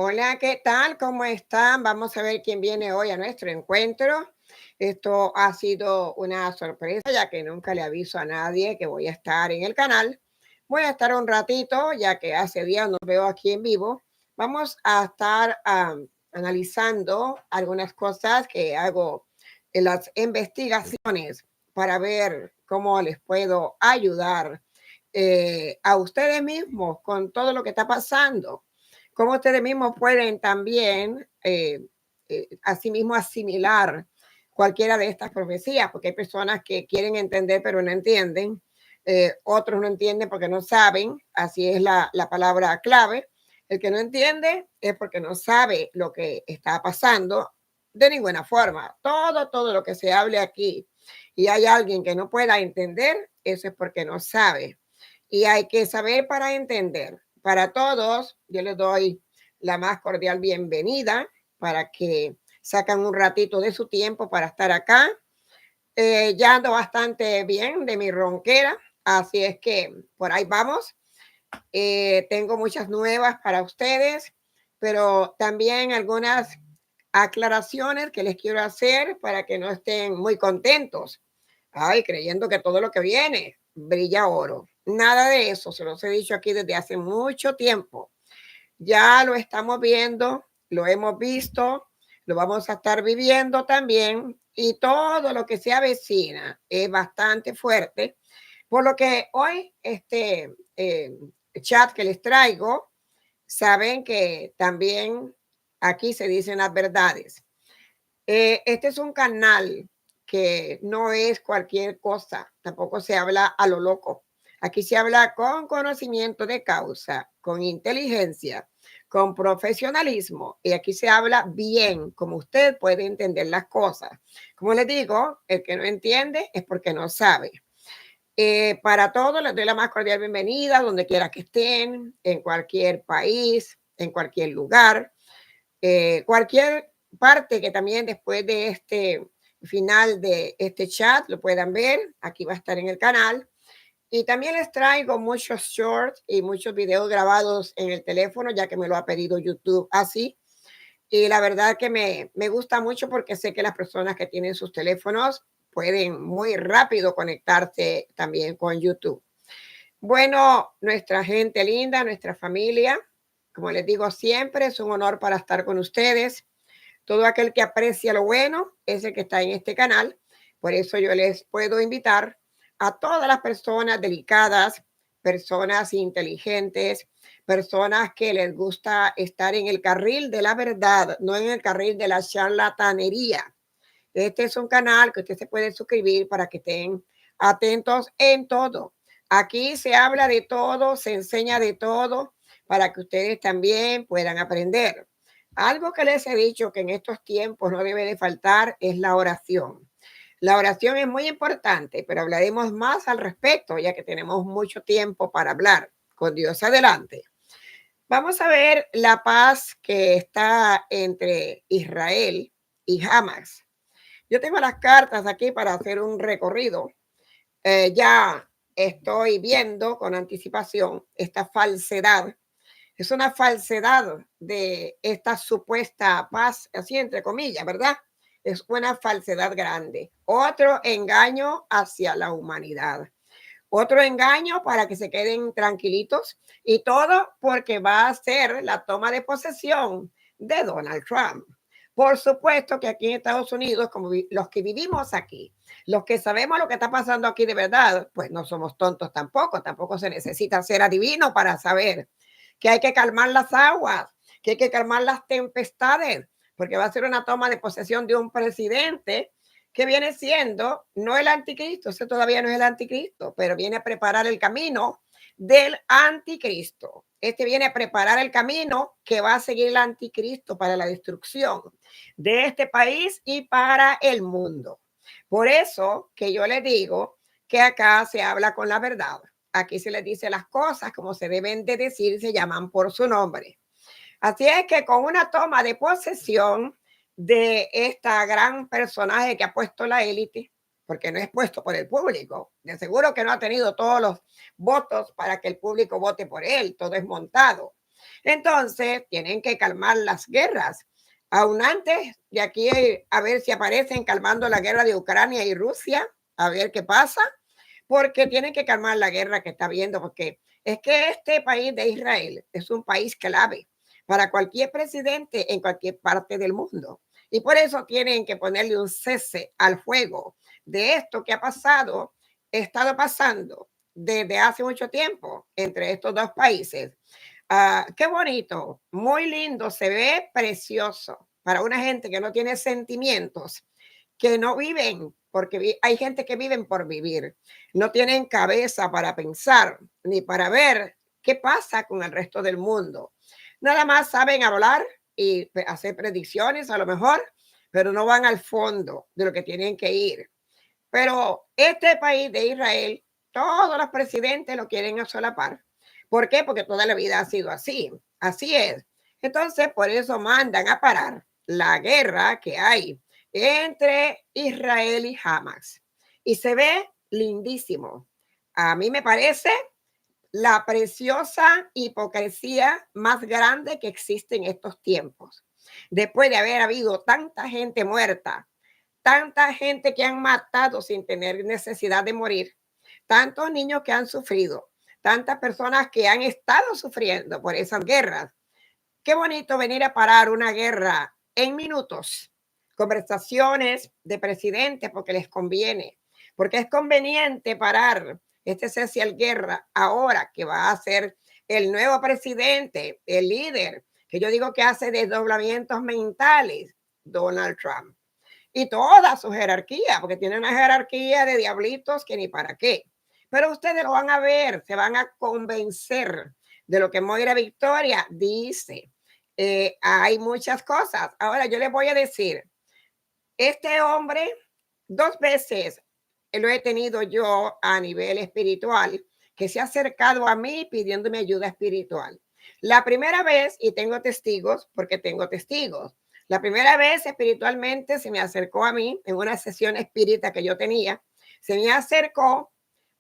Hola, ¿qué tal? ¿Cómo están? Vamos a ver quién viene hoy a nuestro encuentro. Esto ha sido una sorpresa, ya que nunca le aviso a nadie que voy a estar en el canal. Voy a estar un ratito, ya que hace días no veo aquí en vivo. Vamos a estar analizando algunas cosas que hago en las investigaciones para ver cómo les puedo ayudar a ustedes mismos con todo lo que está pasando, cómo ustedes mismos pueden también asimismo asimilar cualquiera de estas profecías, porque hay personas que quieren entender pero no entienden, otros no entienden porque no saben, así es la palabra clave. El que no entiende es porque no sabe lo que está pasando de ninguna forma. Todo lo que se hable aquí y hay alguien que no pueda entender, eso es porque no sabe. Y hay que saber para entender. Para todos, yo les doy la más cordial bienvenida para que sacan un ratito de su tiempo para estar acá. Ya ando bastante bien de mi ronquera, así es que por ahí vamos. Tengo muchas nuevas para ustedes, pero también algunas aclaraciones que les quiero hacer para que no estén muy contentos. Ay, creyendo que todo lo que viene brilla oro. Nada de eso, se los he dicho aquí desde hace mucho tiempo. Ya lo estamos viendo, lo hemos visto, lo vamos a estar viviendo también y todo lo que se avecina es bastante fuerte. Por lo que hoy chat que les traigo, saben que también aquí se dicen las verdades. Este es un canal que no es cualquier cosa, tampoco se habla a lo loco. Aquí se habla con conocimiento de causa, con inteligencia, con profesionalismo y aquí se habla bien, como usted puede entender las cosas. Como les digo, el que no entiende es porque no sabe. Para todos les doy la más cordial bienvenida, donde quiera que estén, en cualquier país, en cualquier lugar, cualquier parte que también después de este final de este chat lo puedan ver. Aquí va a estar en el canal. Y también les traigo muchos shorts y muchos videos grabados en el teléfono, ya que me lo ha pedido YouTube así. Y la verdad que me gusta mucho porque sé que las personas que tienen sus teléfonos pueden muy rápido conectarse también con YouTube. Bueno, nuestra gente linda, nuestra familia, como les digo siempre, es un honor para estar con ustedes. Todo aquel que aprecia lo bueno es el que está en este canal. Por eso yo les puedo invitar a todas las personas delicadas, personas inteligentes, personas que les gusta estar en el carril de la verdad, no en el carril de la charlatanería. Este es un canal que usted se puede suscribir para que estén atentos en todo. Aquí se habla de todo, se enseña de todo para que ustedes también puedan aprender. Algo que les he dicho que en estos tiempos no debe de faltar es la oración. La oración es muy importante, pero hablaremos más al respecto, ya que tenemos mucho tiempo para hablar. Con Dios adelante. Vamos a ver la paz que está entre Israel y Hamas. Yo tengo las cartas aquí para hacer un recorrido. Ya estoy viendo con anticipación esta falsedad. Es una falsedad de esta supuesta paz, así entre comillas, ¿verdad? Es una falsedad grande. Otro engaño hacia la humanidad. Otro engaño para que se queden tranquilitos y todo porque va a ser la toma de posesión de Donald Trump. Por supuesto que aquí en Estados Unidos, como los que vivimos aquí, los que sabemos lo que está pasando aquí de verdad, pues no somos tontos tampoco, tampoco se necesita ser adivino para saber que hay que calmar las aguas, que hay que calmar las tempestades, porque va a ser una toma de posesión de un presidente que viene siendo no el anticristo, ese todavía no es el anticristo, pero viene a preparar el camino del anticristo. Este viene a preparar el camino que va a seguir el anticristo para la destrucción de este país y para el mundo. Por eso que yo les digo que acá se habla con la verdad. Aquí se les dice las cosas como se deben de decir, se llaman por su nombre. Así es que con una toma de posesión de esta gran personaje que ha puesto la élite, porque no es puesto por el público, de seguro que no ha tenido todos los votos para que el público vote por él, todo es montado. Entonces, tienen que calmar las guerras. Aún antes de aquí a ver si aparecen calmando la guerra de Ucrania y Rusia, a ver qué pasa, porque tienen que calmar la guerra que está viendo, porque es que este país de Israel es un país clave para cualquier presidente en cualquier parte del mundo. Y por eso tienen que ponerle un cese al fuego de esto que ha pasado, estado pasando desde hace mucho tiempo entre estos dos países. Qué bonito, muy lindo, se ve precioso para una gente que no tiene sentimientos, que no viven, porque hay gente que viven por vivir, no tienen cabeza para pensar ni para ver qué pasa con el resto del mundo. Nada más saben hablar y hacer predicciones a lo mejor, pero no van al fondo de lo que tienen que ir. Pero este país de Israel, todos los presidentes lo quieren solapar. ¿Por qué? Porque toda la vida ha sido así. Así es. Entonces, por eso mandan a parar la guerra que hay entre Israel y Hamas. Y se ve lindísimo. A mí me parece la preciosa hipocresía más grande que existe en estos tiempos. Después de haber habido tanta gente muerta, tanta gente que han matado sin tener necesidad de morir, tantos niños que han sufrido, tantas personas que han estado sufriendo por esas guerras. Qué bonito venir a parar una guerra en minutos. Conversaciones de presidentes porque les conviene, porque es conveniente parar este social guerra ahora que va a ser el nuevo presidente, el líder, que yo digo que hace desdoblamientos mentales, Donald Trump y toda su jerarquía, porque tiene una jerarquía de diablitos que ni para qué. Pero ustedes lo van a ver, se van a convencer de lo que Moira Victoria dice. Hay muchas cosas. Ahora yo les voy a decir, este hombre 2 veces lo he tenido yo a nivel espiritual, que se ha acercado a mí pidiéndome ayuda espiritual. La primera vez, y tengo testigos, porque tengo testigos, la primera vez espiritualmente se me acercó a mí en una sesión espírita que yo tenía, se me acercó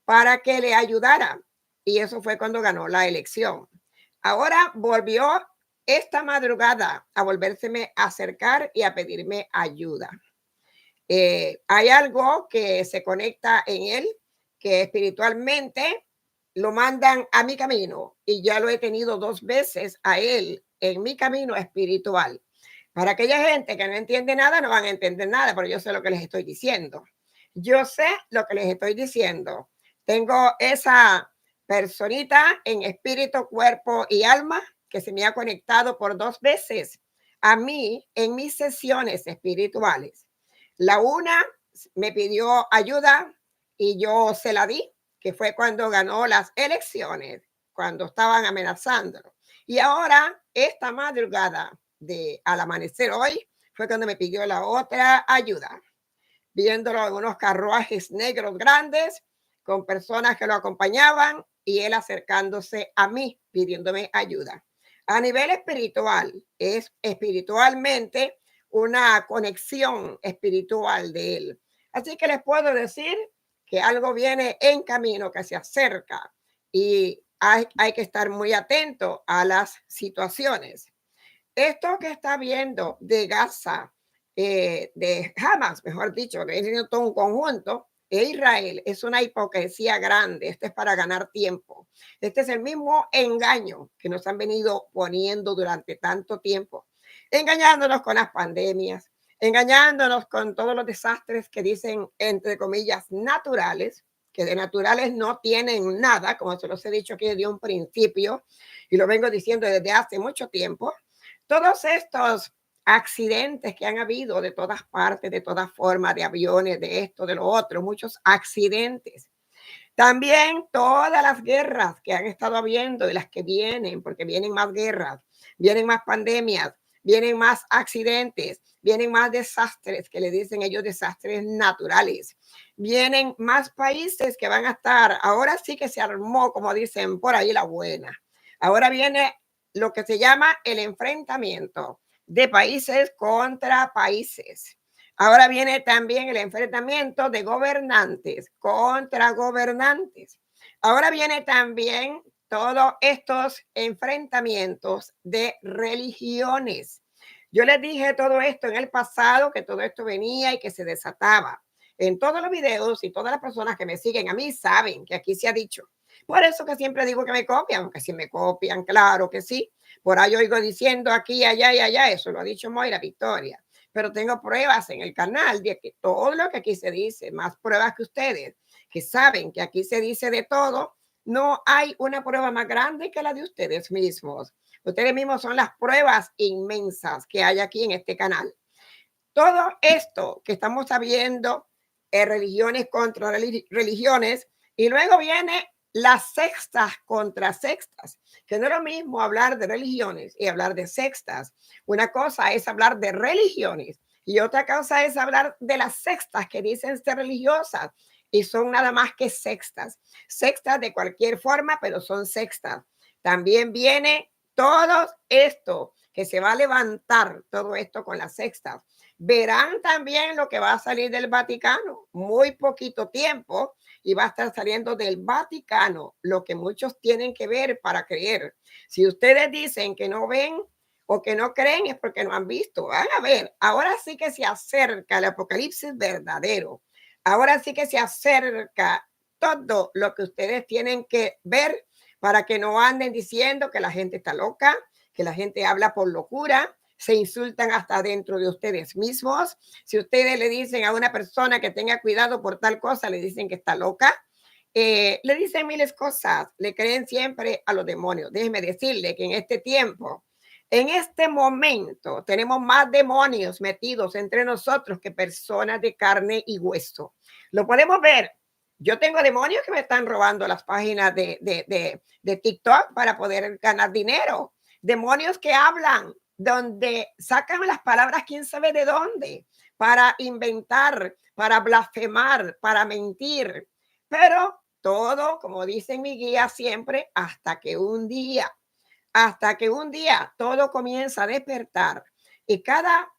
para que le ayudara. Y eso fue cuando ganó la elección. Ahora volvió esta madrugada a volvérseme a acercar y a pedirme ayuda. Hay algo que se conecta en él, que espiritualmente lo mandan a mi camino y ya lo he tenido 2 veces a él en mi camino espiritual. Para aquella gente que no entiende nada, no van a entender nada, pero yo sé lo que les estoy diciendo. Yo sé lo que les estoy diciendo. Tengo esa personita en espíritu, cuerpo y alma que se me ha conectado por 2 veces a mí en mis sesiones espirituales. La una me pidió ayuda y yo se la di, que fue cuando ganó las elecciones, cuando estaban amenazándolo. Y ahora, esta madrugada al amanecer hoy, fue cuando me pidió la otra ayuda, viéndolo en unos carruajes negros grandes, con personas que lo acompañaban y él acercándose a mí, pidiéndome ayuda. A nivel espiritual, es espiritualmente una conexión espiritual de él. Así que les puedo decir que algo viene en camino, que se acerca y hay que estar muy atento a las situaciones. Esto que está viendo de Gaza, de Hamas, mejor dicho, que es todo un conjunto, e Israel, es una hipocresía grande. Este es para ganar tiempo. Este es el mismo engaño que nos han venido poniendo durante tanto tiempo, engañándonos con las pandemias, engañándonos con todos los desastres que dicen, entre comillas, naturales, que de naturales no tienen nada, como se los he dicho aquí desde un principio, y lo vengo diciendo desde hace mucho tiempo. Todos estos accidentes que han habido de todas partes, de todas formas, de aviones, de esto, de lo otro, muchos accidentes. También todas las guerras que han estado habiendo y las que vienen, porque vienen más guerras, vienen más pandemias, vienen más accidentes, vienen más desastres, que le dicen ellos desastres naturales. Vienen más países que van a estar, ahora sí que se armó, como dicen por ahí, la buena. Ahora viene lo que se llama el enfrentamiento de países contra países. Ahora viene también el enfrentamiento de gobernantes contra gobernantes. Ahora viene también todos estos enfrentamientos de religiones. Yo les dije todo esto en el pasado, que todo esto venía y que se desataba. En todos los videos y todas las personas que me siguen a mí saben que aquí se ha dicho. Por eso que siempre digo que me copian, aunque si me copian, claro que sí. Por ahí oigo diciendo aquí, allá y allá, eso lo ha dicho Moira Victoria. Pero tengo pruebas en el canal de que todo lo que aquí se dice, más pruebas que ustedes, que saben que aquí se dice de todo, no hay una prueba más grande que la de ustedes mismos. Ustedes mismos son las pruebas inmensas que hay aquí en este canal. Todo esto que estamos sabiendo, religiones contra religiones, y luego viene las sextas contra sextas, que no es lo mismo hablar de religiones y hablar de sextas. Una cosa es hablar de religiones y otra cosa es hablar de las sextas que dicen ser religiosas y son nada más que sextas. Sextas de cualquier forma, pero son sextas. También viene todo esto que se va a levantar, todo esto con las sextas. Verán también lo que va a salir del Vaticano, muy poquito tiempo, y va a estar saliendo del Vaticano, lo que muchos tienen que ver para creer. Si ustedes dicen que no ven o que no creen es porque no han visto. Van a ver, ahora sí que se acerca el apocalipsis verdadero. Ahora sí que se acerca todo lo que ustedes tienen que ver para que no anden diciendo que la gente está loca, que la gente habla por locura, se insultan hasta dentro de ustedes mismos. Si ustedes le dicen a una persona que tenga cuidado por tal cosa, le dicen que está loca. Le dicen miles cosas, le creen siempre a los demonios. Déjeme decirle que en este tiempo, en este momento, tenemos más demonios metidos entre nosotros que personas de carne y hueso. Lo podemos ver. Yo tengo demonios que me están robando las páginas de TikTok para poder ganar dinero. Demonios que hablan, donde sacan las palabras quién sabe de dónde, para inventar, para blasfemar, para mentir. Pero todo, como dice mi guía siempre, hasta que un día todo comienza a despertar y cada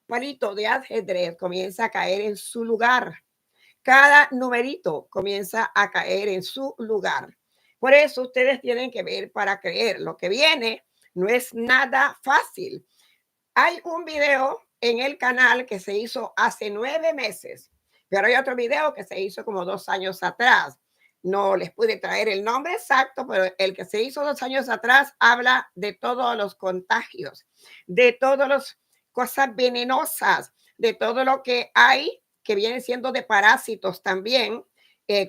palito de ajedrez comienza a caer en su lugar. Cada numerito comienza a caer en su lugar. Por eso ustedes tienen que ver para creer. Lo que viene no es nada fácil. Hay un video en el canal que se hizo hace 9 meses, pero hay otro video que se hizo como 2 años atrás. No les pude traer el nombre exacto, pero el que se hizo 2 años atrás habla de todos los contagios, de todas las cosas venenosas, de todo lo que hay que viene siendo de parásitos también,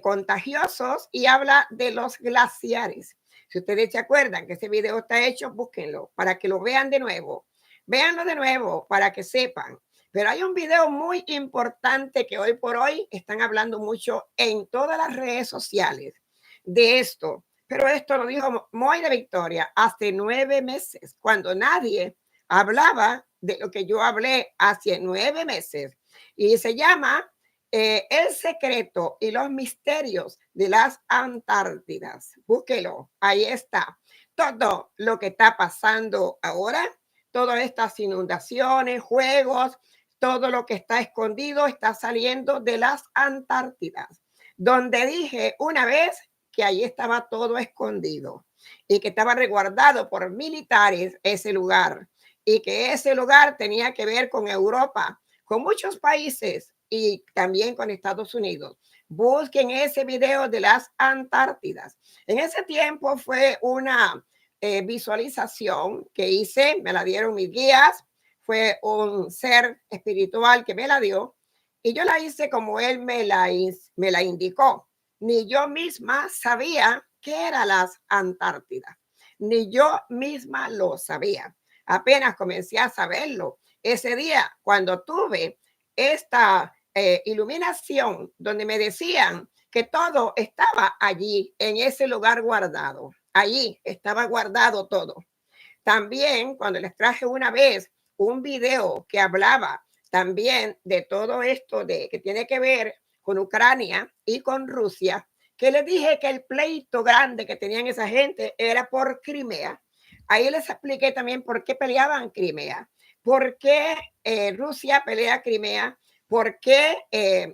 contagiosos, y habla de los glaciares. Si ustedes se acuerdan que ese video está hecho, búsquenlo para que lo vean de nuevo. Véanlo de nuevo para que sepan. Pero hay un video muy importante que hoy por hoy están hablando mucho en todas las redes sociales de esto. Pero esto lo dijo Moira Victoria hace 9 meses, cuando nadie hablaba de lo que yo hablé hace 9 meses. Y se llama El secreto y los misterios de las Antártidas. Búsquelo, ahí está. Todo lo que está pasando ahora, todas estas inundaciones, juegos, todo lo que está escondido está saliendo de las Antártidas, donde dije una vez que allí estaba todo escondido y que estaba resguardado por militares ese lugar y que ese lugar tenía que ver con Europa, con muchos países y también con Estados Unidos. Busquen ese video de las Antártidas. En ese tiempo fue una visualización que hice, me la dieron mis guías, fue un ser espiritual que me la dio y yo la hice como él me la indicó. Ni yo misma sabía qué eran las Antártidas, ni yo misma lo sabía. Apenas comencé a saberlo ese día cuando tuve esta iluminación donde me decían que todo estaba allí, en ese lugar guardado. Allí estaba guardado todo. También cuando les traje una vez un video que hablaba también de todo esto de que tiene que ver con Ucrania y con Rusia, que les dije que el pleito grande que tenían esa gente era por Crimea. Ahí les expliqué también por qué peleaban Crimea, por qué Rusia pelea Crimea, por qué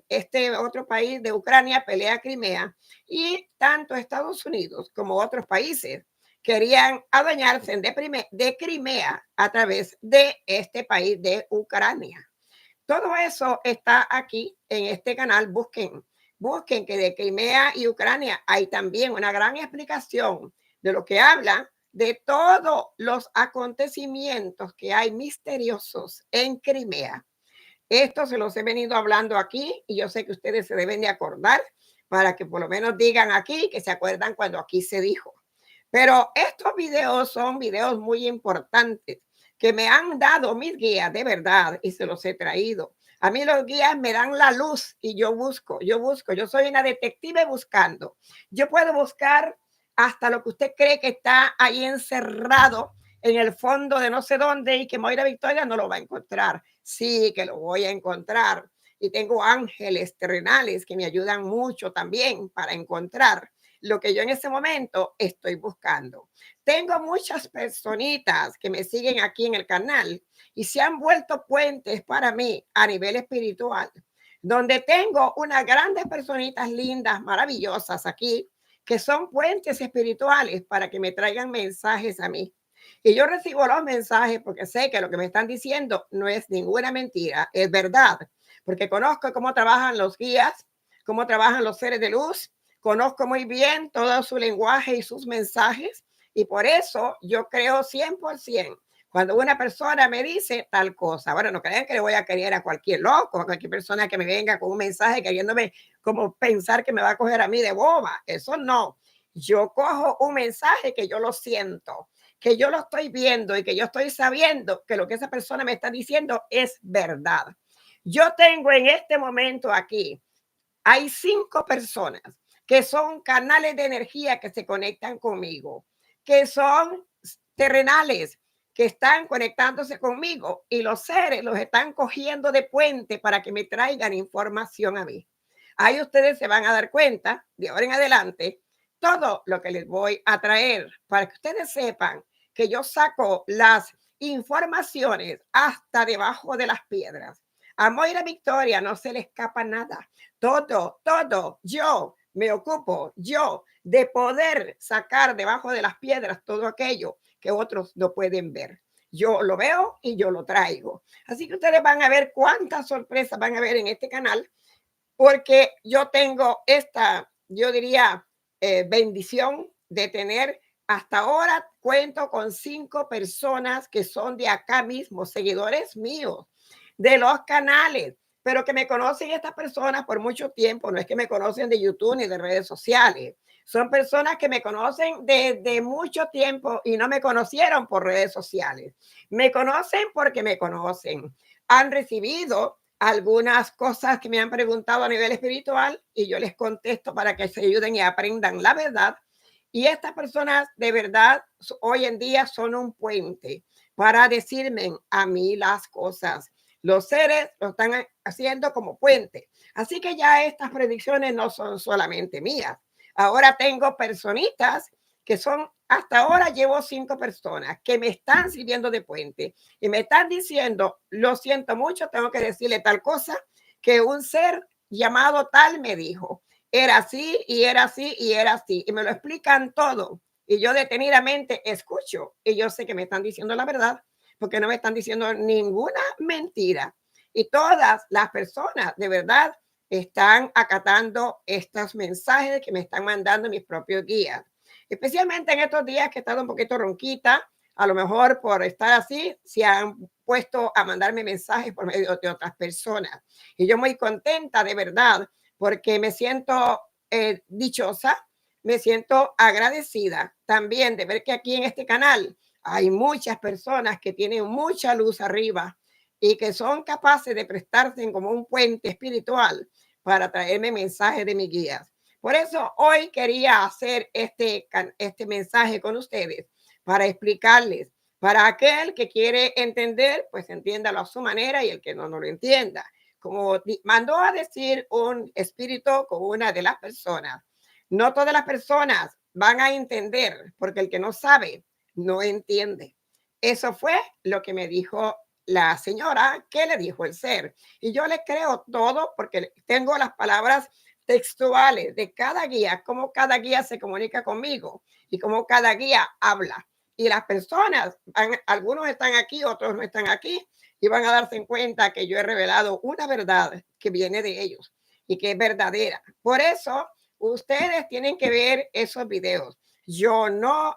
este otro país de Ucrania pelea Crimea y tanto Estados Unidos como otros países querían adueñarse de Crimea a través de este país de Ucrania. Todo eso está aquí en este canal. Busquen que de Crimea y Ucrania hay también una gran explicación de lo que habla de todos los acontecimientos que hay misteriosos en Crimea. Esto se los he venido hablando aquí y yo sé que ustedes se deben de acordar para que por lo menos digan aquí que se acuerdan cuando aquí se dijo. Pero estos videos son videos muy importantes que me han dado mis guías de verdad y se los he traído. A mí los guías me dan la luz y yo soy una detective buscando. Yo puedo buscar hasta lo que usted cree que está ahí encerrado en el fondo de no sé dónde y que Moira Victoria no lo va a encontrar. Sí, que lo voy a encontrar. Y tengo ángeles terrenales que me ayudan mucho también para encontrar lo que yo en ese momento estoy buscando. Tengo muchas personitas que me siguen aquí en el canal y se han vuelto puentes para mí a nivel espiritual, donde tengo unas grandes personitas lindas, maravillosas aquí, que son puentes espirituales para que me traigan mensajes a mí. Y yo recibo los mensajes porque sé que lo que me están diciendo no es ninguna mentira, es verdad, porque conozco cómo trabajan los guías, cómo trabajan los seres de luz, conozco muy bien todo su lenguaje y sus mensajes y por eso yo creo 100% cuando una persona me dice tal cosa. Bueno, no crean que le voy a querer a cualquier loco, a cualquier persona que me venga con un mensaje queriéndome como pensar que me va a coger a mí de boba. Eso no. Yo cojo un mensaje que yo lo siento, que yo lo estoy viendo y que yo estoy sabiendo que lo que esa persona me está diciendo es verdad. Yo tengo en este momento aquí, hay 5 personas que son canales de energía que se conectan conmigo, que son terrenales, que están conectándose conmigo y los seres los están cogiendo de puente para que me traigan información a mí. Ahí ustedes se van a dar cuenta de ahora en adelante todo lo que les voy a traer para que ustedes sepan que yo saco las informaciones hasta debajo de las piedras. A Moira Victoria no se le escapa nada. Todo, yo me ocupo, yo, de poder sacar debajo de las piedras todo aquello que otros no pueden ver. Yo lo veo y yo lo traigo. Así que ustedes van a ver cuántas sorpresas van a ver en este canal, porque yo tengo esta, yo diría, bendición de tener hasta ahora, cuento con 5 personas que son de acá mismo, seguidores míos, de los canales, pero que me conocen estas personas por mucho tiempo, no es que me conocen de YouTube ni de redes sociales, son personas que me conocen desde mucho tiempo y no me conocieron por redes sociales, me conocen porque me conocen, han recibido algunas cosas que me han preguntado a nivel espiritual y yo les contesto para que se ayuden y aprendan la verdad. Y estas personas de verdad hoy en día son un puente para decirme a mí las cosas. Los seres lo están haciendo como puente. Así que ya estas predicciones no son solamente mías. Ahora tengo personitas que son, hasta ahora llevo 5 personas que me están sirviendo de puente y me están diciendo, lo siento mucho, tengo que decirle tal cosa, que un ser llamado tal me dijo, era así y era así y era así, y me lo explican todo. Y yo detenidamente escucho y yo sé que me están diciendo la verdad porque no me están diciendo ninguna mentira. Y todas las personas de verdad están acatando estos mensajes que me están mandando mis propios guías. Especialmente en estos días que he estado un poquito ronquita, a lo mejor por estar así, se han puesto a mandarme mensajes por medio de otras personas. Y yo muy contenta de verdad, porque me siento dichosa, me siento agradecida también de ver que aquí en este canal hay muchas personas que tienen mucha luz arriba y que son capaces de prestarse como un puente espiritual para traerme mensajes de mis guías. Por eso hoy quería hacer este mensaje con ustedes para explicarles, para aquel que quiere entender, pues entiéndalo a su manera y el que no, no lo entienda. Como mandó a decir un espíritu con una de las personas, no todas las personas van a entender, porque el que no sabe, no entiende. Eso fue lo que me dijo la señora qué le dijo el ser. Y yo le creo todo porque tengo las palabras textuales de cada guía, cómo cada guía se comunica conmigo y cómo cada guía habla. Y las personas, algunos están aquí, otros no están aquí, y van a darse cuenta que yo he revelado una verdad que viene de ellos y que es verdadera. Por eso, ustedes tienen que ver esos videos. Yo no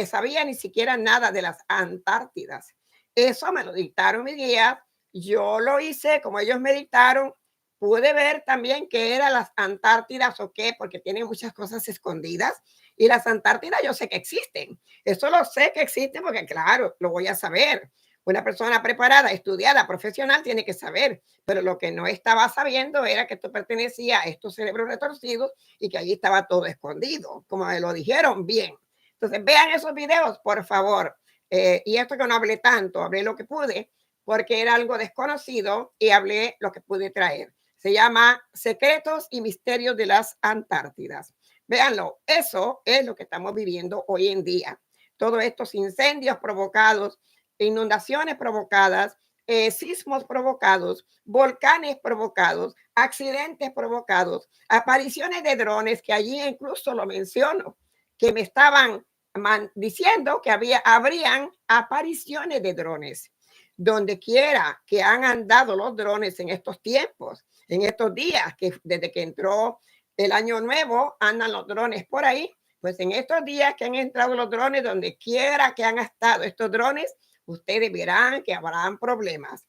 sabía ni siquiera nada de las Antártidas. Eso me lo dictaron mis guías. Yo lo hice como ellos me dictaron. Pude ver también qué eran las Antártidas o qué, porque tienen muchas cosas escondidas. Y las Antártidas yo sé que existen. Eso lo sé que existen porque, claro, lo voy a saber. Una persona preparada, estudiada, profesional tiene que saber, pero lo que no estaba sabiendo era que esto pertenecía a estos cerebros retorcidos y que allí estaba todo escondido, como me lo dijeron bien. Entonces, vean esos videos, por favor. Y esto que no hablé tanto, hablé lo que pude, porque era algo desconocido y hablé lo que pude traer. Se llama Secretos y Misterios de las Antártidas. Véanlo, eso es lo que estamos viviendo hoy en día. Todos estos incendios provocados, inundaciones provocadas, sismos provocados, volcanes provocados, accidentes provocados, apariciones de drones, que allí incluso lo menciono, que me estaban diciendo que habrían apariciones de drones. Donde quiera que han andado los drones en estos tiempos, en estos días, que desde que entró el año nuevo, andan los drones por ahí, pues en estos días que han entrado los drones, donde quiera que han estado estos drones, ustedes verán que habrán problemas.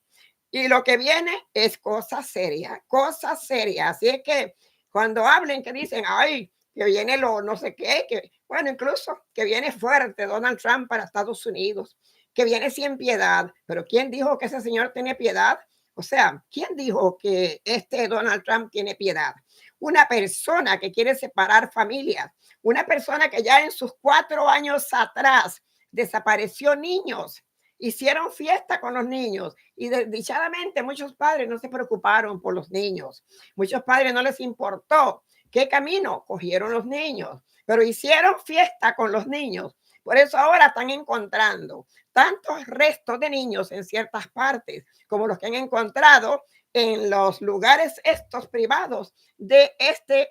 Y lo que viene es cosa seria, cosa seria. Así es que cuando hablen, que dicen, ay, que viene lo no sé qué, que bueno, incluso que viene fuerte Donald Trump para Estados Unidos, que viene sin piedad. Pero ¿quién dijo que ese señor tiene piedad? O sea, ¿quién dijo que este Donald Trump tiene piedad? Una persona que quiere separar familias, una persona que ya en sus 4 años atrás desapareció niños, hicieron fiesta con los niños y desdichadamente muchos padres no se preocuparon por los niños. Muchos padres no les importó qué camino cogieron los niños, pero hicieron fiesta con los niños. Por eso ahora están encontrando tantos restos de niños en ciertas partes como los que han encontrado en los lugares estos privados de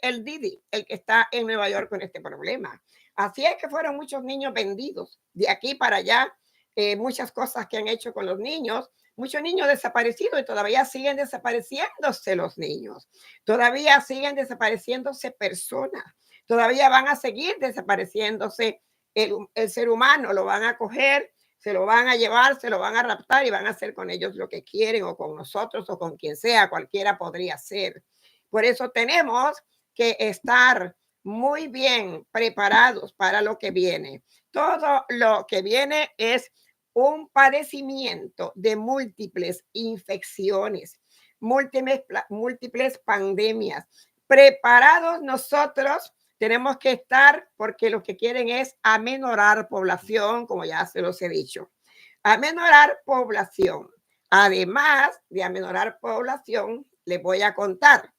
el Didi, el que está en Nueva York con este problema. Así es que fueron muchos niños vendidos de aquí para allá, muchas cosas que han hecho con los niños, muchos niños desaparecidos y todavía siguen desapareciéndose los niños, todavía siguen desapareciéndose personas, todavía van a seguir desapareciéndose el ser humano, lo van a coger, se lo van a llevar, se lo van a raptar y van a hacer con ellos lo que quieren o con nosotros o con quien sea, cualquiera podría ser. Por eso tenemos que estar muy bien preparados para lo que viene. Todo lo que viene es un padecimiento de múltiples infecciones, múltiples pandemias. Preparados nosotros tenemos que estar porque lo que quieren es amenorar población, como ya se los he dicho. Amenorar población. Además de amenorar población, les voy a contar.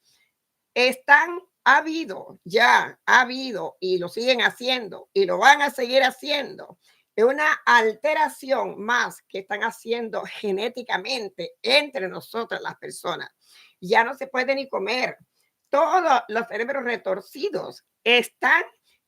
Ya ha habido y lo siguen haciendo y lo van a seguir haciendo. Es una alteración más que están haciendo genéticamente entre nosotras las personas. Ya no se puede ni comer. Todos los cerebros retorcidos están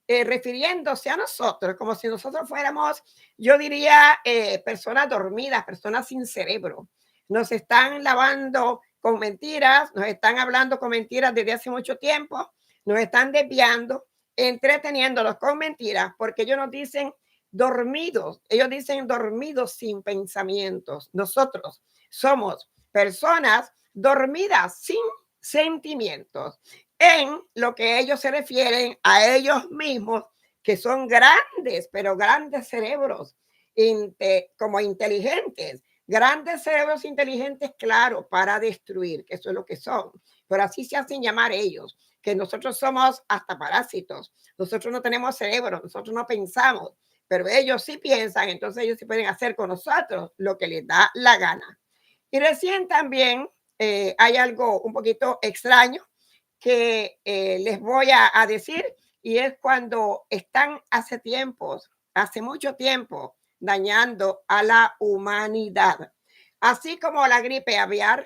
refiriéndose a nosotros como si nosotros fuéramos, yo diría, personas dormidas, personas sin cerebro. Nos están lavando con mentiras, nos están hablando con mentiras desde hace mucho tiempo, nos están desviando, entreteniéndolos con mentiras, porque ellos nos dicen dormidos, ellos dicen dormidos sin pensamientos. Nosotros somos personas dormidas sin sentimientos, en lo que ellos se refieren a ellos mismos, que son grandes, pero grandes cerebros, como inteligentes, grandes cerebros inteligentes, claro, para destruir, que eso es lo que son. Pero así se hacen llamar ellos, que nosotros somos hasta parásitos. Nosotros no tenemos cerebro, nosotros no pensamos, pero ellos sí piensan, entonces ellos sí pueden hacer con nosotros lo que les da la gana. Y recién también hay algo un poquito extraño que les voy a decir, y es cuando están hace mucho tiempo, dañando a la humanidad. Así como la gripe aviar,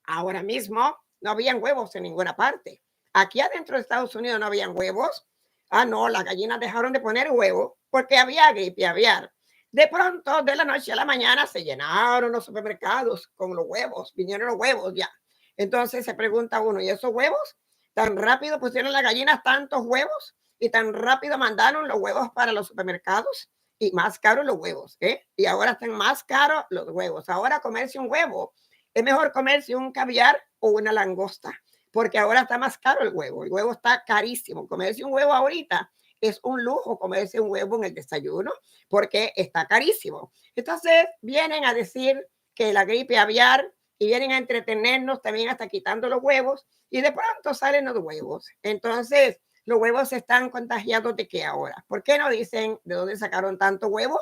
ahora mismo no habían huevos en ninguna parte. Aquí adentro de Estados Unidos no habían huevos. Ah, no, las gallinas dejaron de poner huevos porque había gripe aviar. De pronto, de la noche a la mañana, se llenaron los supermercados con los huevos, vinieron los huevos ya. Entonces se pregunta uno, ¿y esos huevos? ¿Tan rápido pusieron las gallinas tantos huevos? ¿Y tan rápido mandaron los huevos para los supermercados? Y más caros los huevos, ¿eh? Y ahora están más caros los huevos. Ahora comerse un huevo es mejor comerse un caviar o una langosta, porque ahora está más caro el huevo. El huevo está carísimo. Comerse un huevo ahorita es un lujo, comerse un huevo en el desayuno, porque está carísimo. Entonces vienen a decir que la gripe aviar y vienen a entretenernos también hasta quitando los huevos y de pronto salen los huevos. Entonces, los huevos están contagiados de qué ahora. ¿Por qué no dicen de dónde sacaron tanto huevo?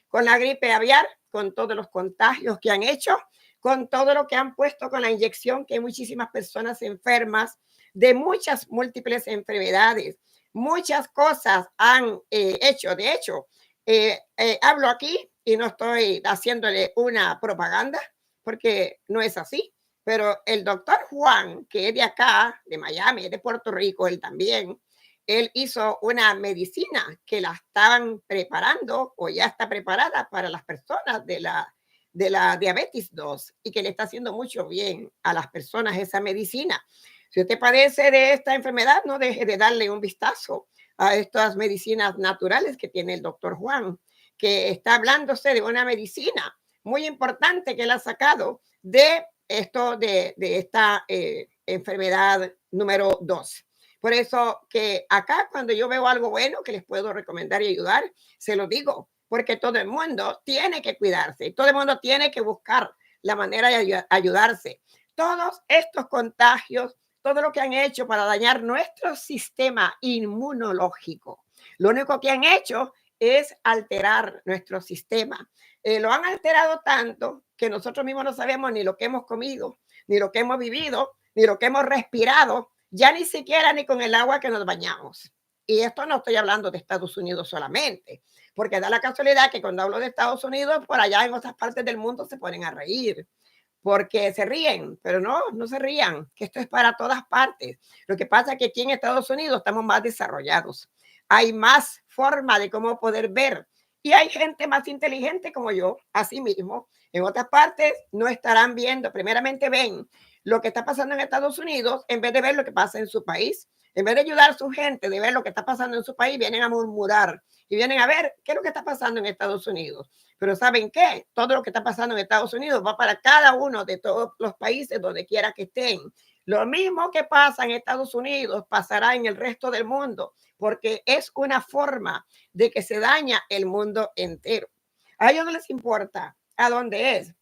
Con la gripe aviar, con todos los contagios que han hecho, con todo lo que han puesto con la inyección, que hay muchísimas personas enfermas de muchas múltiples enfermedades. Muchas cosas han hecho. De hecho, hablo aquí y no estoy haciéndole una propaganda porque no es así. Pero el doctor Juan, que es de acá, de Miami, de Puerto Rico, él también, él hizo una medicina que la estaban preparando o ya está preparada para las personas de la diabetes 2 y que le está haciendo mucho bien a las personas esa medicina. Si usted padece de esta enfermedad, no deje de darle un vistazo a estas medicinas naturales que tiene el doctor Juan, que está hablándose de una medicina muy importante que él ha sacado de esto, de esta enfermedad número 2. Por eso que acá cuando yo veo algo bueno que les puedo recomendar y ayudar, se lo digo, porque todo el mundo tiene que cuidarse, todo el mundo tiene que buscar la manera de ayudarse. Todos estos contagios, todo lo que han hecho para dañar nuestro sistema inmunológico, lo único que han hecho es alterar nuestro sistema. Lo han alterado tanto que nosotros mismos no sabemos ni lo que hemos comido, ni lo que hemos vivido, ni lo que hemos respirado, ya ni siquiera ni con el agua que nos bañamos. Y esto no estoy hablando de Estados Unidos solamente, porque da la casualidad que cuando hablo de Estados Unidos, por allá en otras partes del mundo se ponen a reír, porque se ríen, pero no, no se rían, que esto es para todas partes. Lo que pasa es que aquí en Estados Unidos estamos más desarrollados. Hay más forma de cómo poder ver y hay gente más inteligente como yo, así mismo. En otras partes no estarán viendo, primeramente ven lo que está pasando en Estados Unidos en vez de ver lo que pasa en su país. En vez de ayudar a su gente, de ver lo que está pasando en su país, vienen a murmurar y vienen a ver qué es lo que está pasando en Estados Unidos. Pero ¿saben qué? Todo lo que está pasando en Estados Unidos va para cada uno de todos los países donde quiera que estén. Lo mismo que pasa en Estados Unidos pasará en el resto del mundo, porque es una forma de que se daña el mundo entero. A ellos no les importa a dónde es.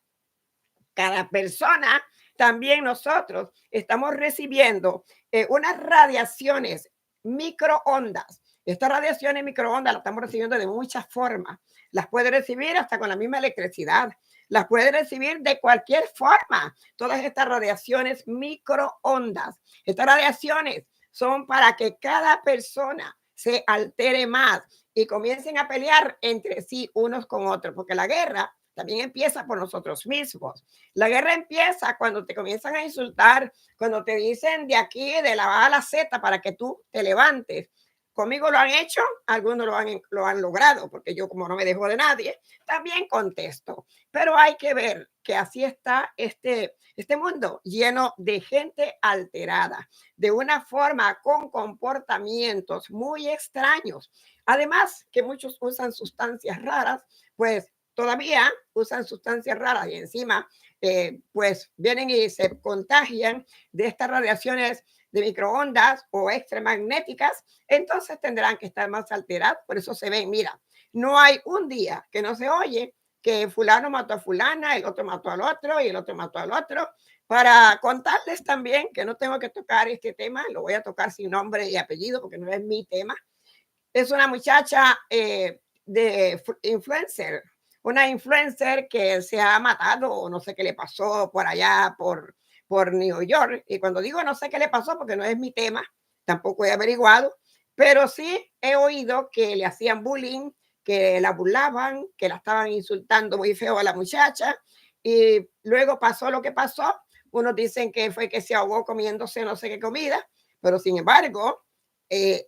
Cada persona, también nosotros, estamos recibiendo unas radiaciones microondas. Estas radiaciones microondas las estamos recibiendo de muchas formas. Las puede recibir hasta con la misma electricidad. Las puede recibir de cualquier forma. Todas estas radiaciones microondas. Estas radiaciones son para que cada persona se altere más y comiencen a pelear entre sí unos con otros, porque la guerra también empieza por nosotros mismos. La guerra empieza cuando te comienzan a insultar, cuando te dicen de aquí, de la A a la Z, para que tú te levantes. Conmigo lo han hecho, algunos lo han logrado, porque yo como no me dejo de nadie, también contesto. Pero hay que ver que así está este mundo lleno de gente alterada, de una forma con comportamientos muy extraños. Además que muchos usan sustancias raras, pues todavía usan sustancias raras y encima pues vienen y se contagian de estas radiaciones de microondas o extramagnéticas, entonces tendrán que estar más alterados. Por eso se ven, mira, no hay un día que no se oye que fulano mató a fulana, el otro mató al otro y el otro mató al otro. Para contarles también que no tengo que tocar este tema, lo voy a tocar sin nombre y apellido porque no es mi tema. Es una muchacha de influencer, una influencer que se ha matado o no sé qué le pasó por allá, por New York. Y cuando digo no sé qué le pasó, porque no es mi tema, tampoco he averiguado, pero sí he oído que le hacían bullying, que la burlaban, que la estaban insultando muy feo a la muchacha y luego pasó lo que pasó. Unos dicen que fue que se ahogó comiéndose no sé qué comida, pero sin embargo,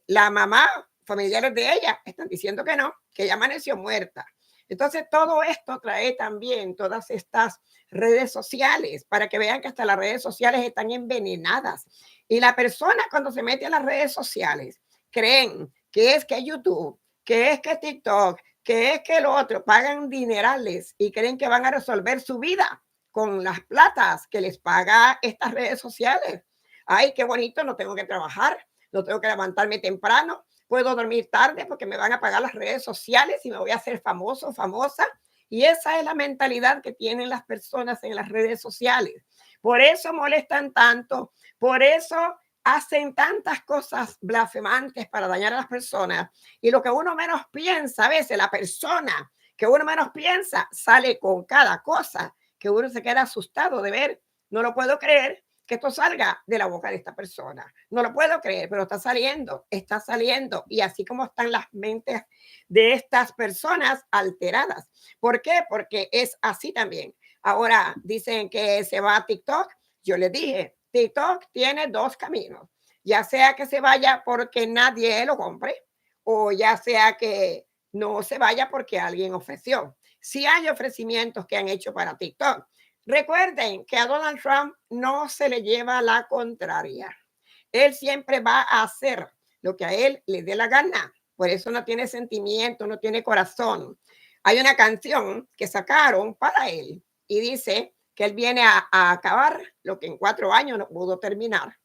la mamá, familiares de ella, están diciendo que ella amaneció muerta. Entonces, todo esto trae también todas estas redes sociales para que vean que hasta las redes sociales están envenenadas. Y la persona cuando se mete a las redes sociales creen que es que YouTube, que es que TikTok, que es que lo otro, pagan dinerales y creen que van a resolver su vida con las platas que les paga estas redes sociales. Ay, qué bonito, no tengo que trabajar, no tengo que levantarme temprano, puedo dormir tarde porque me van a pagar las redes sociales y me voy a hacer famoso, famosa. Y esa es la mentalidad que tienen las personas en las redes sociales. Por eso molestan tanto, por eso hacen tantas cosas blasfemantes para dañar a las personas. Y lo que uno menos piensa, a veces la persona que uno menos piensa sale con cada cosa que uno se queda asustado de ver. No lo puedo creer que esto salga de la boca de esta persona. No lo puedo creer, pero está saliendo, está saliendo. Y así como están las mentes de estas personas alteradas. ¿Por qué? Porque es así también. Ahora dicen que se va a TikTok. Yo les dije, TikTok tiene dos caminos. Ya sea que se vaya porque nadie lo compre o ya sea que no se vaya porque alguien ofreció. Si hay ofrecimientos que han hecho para TikTok, recuerden que a Donald Trump no se le lleva la contraria. Él siempre va a hacer lo que a él le dé la gana. Por eso no tiene sentimiento, no tiene corazón. Hay una canción que sacaron para él y dice que él viene a acabar lo que en 4 años no pudo terminar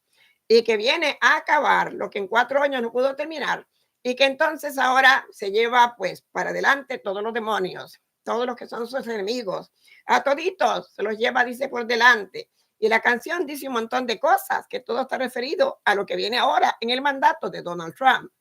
y que viene a acabar lo que en 4 años no pudo terminar y que entonces ahora se lleva pues para adelante todos los demonios, todos los que son sus enemigos, a toditos se los lleva, dice, por delante. Y la canción dice un montón de cosas, que todo está referido a lo que viene ahora en el mandato de Donald Trump.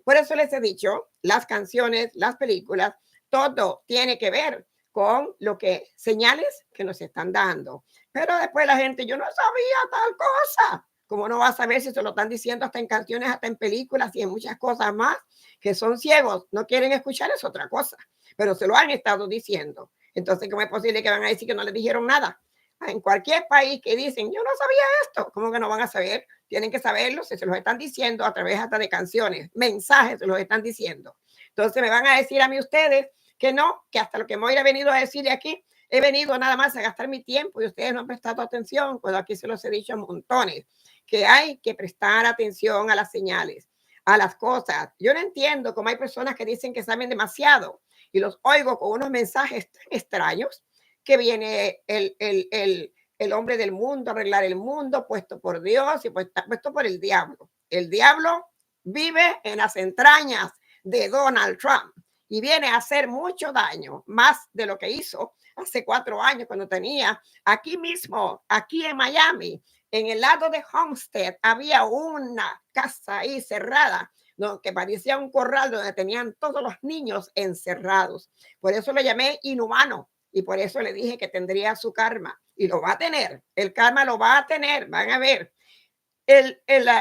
Por eso les he dicho, las canciones, las películas, todo tiene que ver con lo que señales que nos están dando. Pero después la gente, yo no sabía tal cosa. ¿Cómo no va a saber si se lo están diciendo hasta en canciones, hasta en películas y en muchas cosas más? Que son ciegos, no quieren escuchar, es otra cosa, pero se lo han estado diciendo. Entonces, ¿cómo es posible que van a decir que no les dijeron nada? En cualquier país que dicen, yo no sabía esto, ¿cómo que no van a saber? Tienen que saberlo, si se los están diciendo a través hasta de canciones, mensajes se los están diciendo. Entonces, me van a decir a mí ustedes que no, que hasta lo que Moira ha venido a decirle aquí, he venido nada más a gastar mi tiempo y ustedes no han prestado atención, cuando aquí se los he dicho a montones, que hay que prestar atención a las señales, a las cosas. Yo no entiendo cómo hay personas que dicen que saben demasiado y los oigo con unos mensajes tan extraños que viene el hombre del mundo a arreglar el mundo, puesto por Dios y puesto por el diablo. El diablo vive en las entrañas de Donald Trump y viene a hacer mucho daño, más de lo que hizo hace 4 años cuando tenía aquí mismo, aquí en Miami, en el lado de Homestead, había una casa ahí cerrada, ¿no? Que parecía un corral donde tenían todos los niños encerrados. Por eso le llamé inhumano y por eso le dije que tendría su karma y lo va a tener. El karma lo va a tener, van a ver.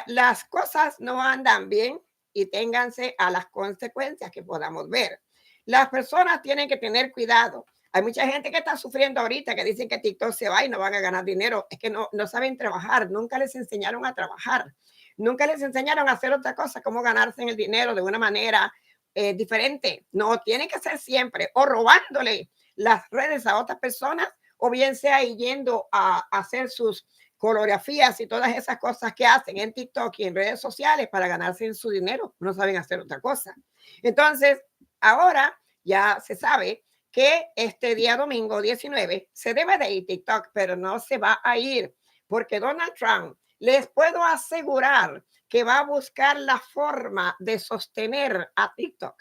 Las cosas no andan bien y ténganse a las consecuencias que podamos ver. Las personas tienen que tener cuidado. Hay mucha gente que está sufriendo ahorita, que dicen que TikTok se va y no van a ganar dinero. Es que no saben trabajar, nunca les enseñaron a trabajar, nunca les enseñaron a hacer otra cosa, cómo ganarse el dinero de una manera diferente. No, tiene que ser siempre o robándole las redes a otras personas o bien sea yendo a hacer sus coreografías y todas esas cosas que hacen en TikTok y en redes sociales para ganarse su dinero. No saben hacer otra cosa. Entonces, ahora ya se sabe que este día domingo 19 se debe de ir TikTok, pero no se va a ir porque Donald Trump, les puedo asegurar que va a buscar la forma de sostener a TikTok,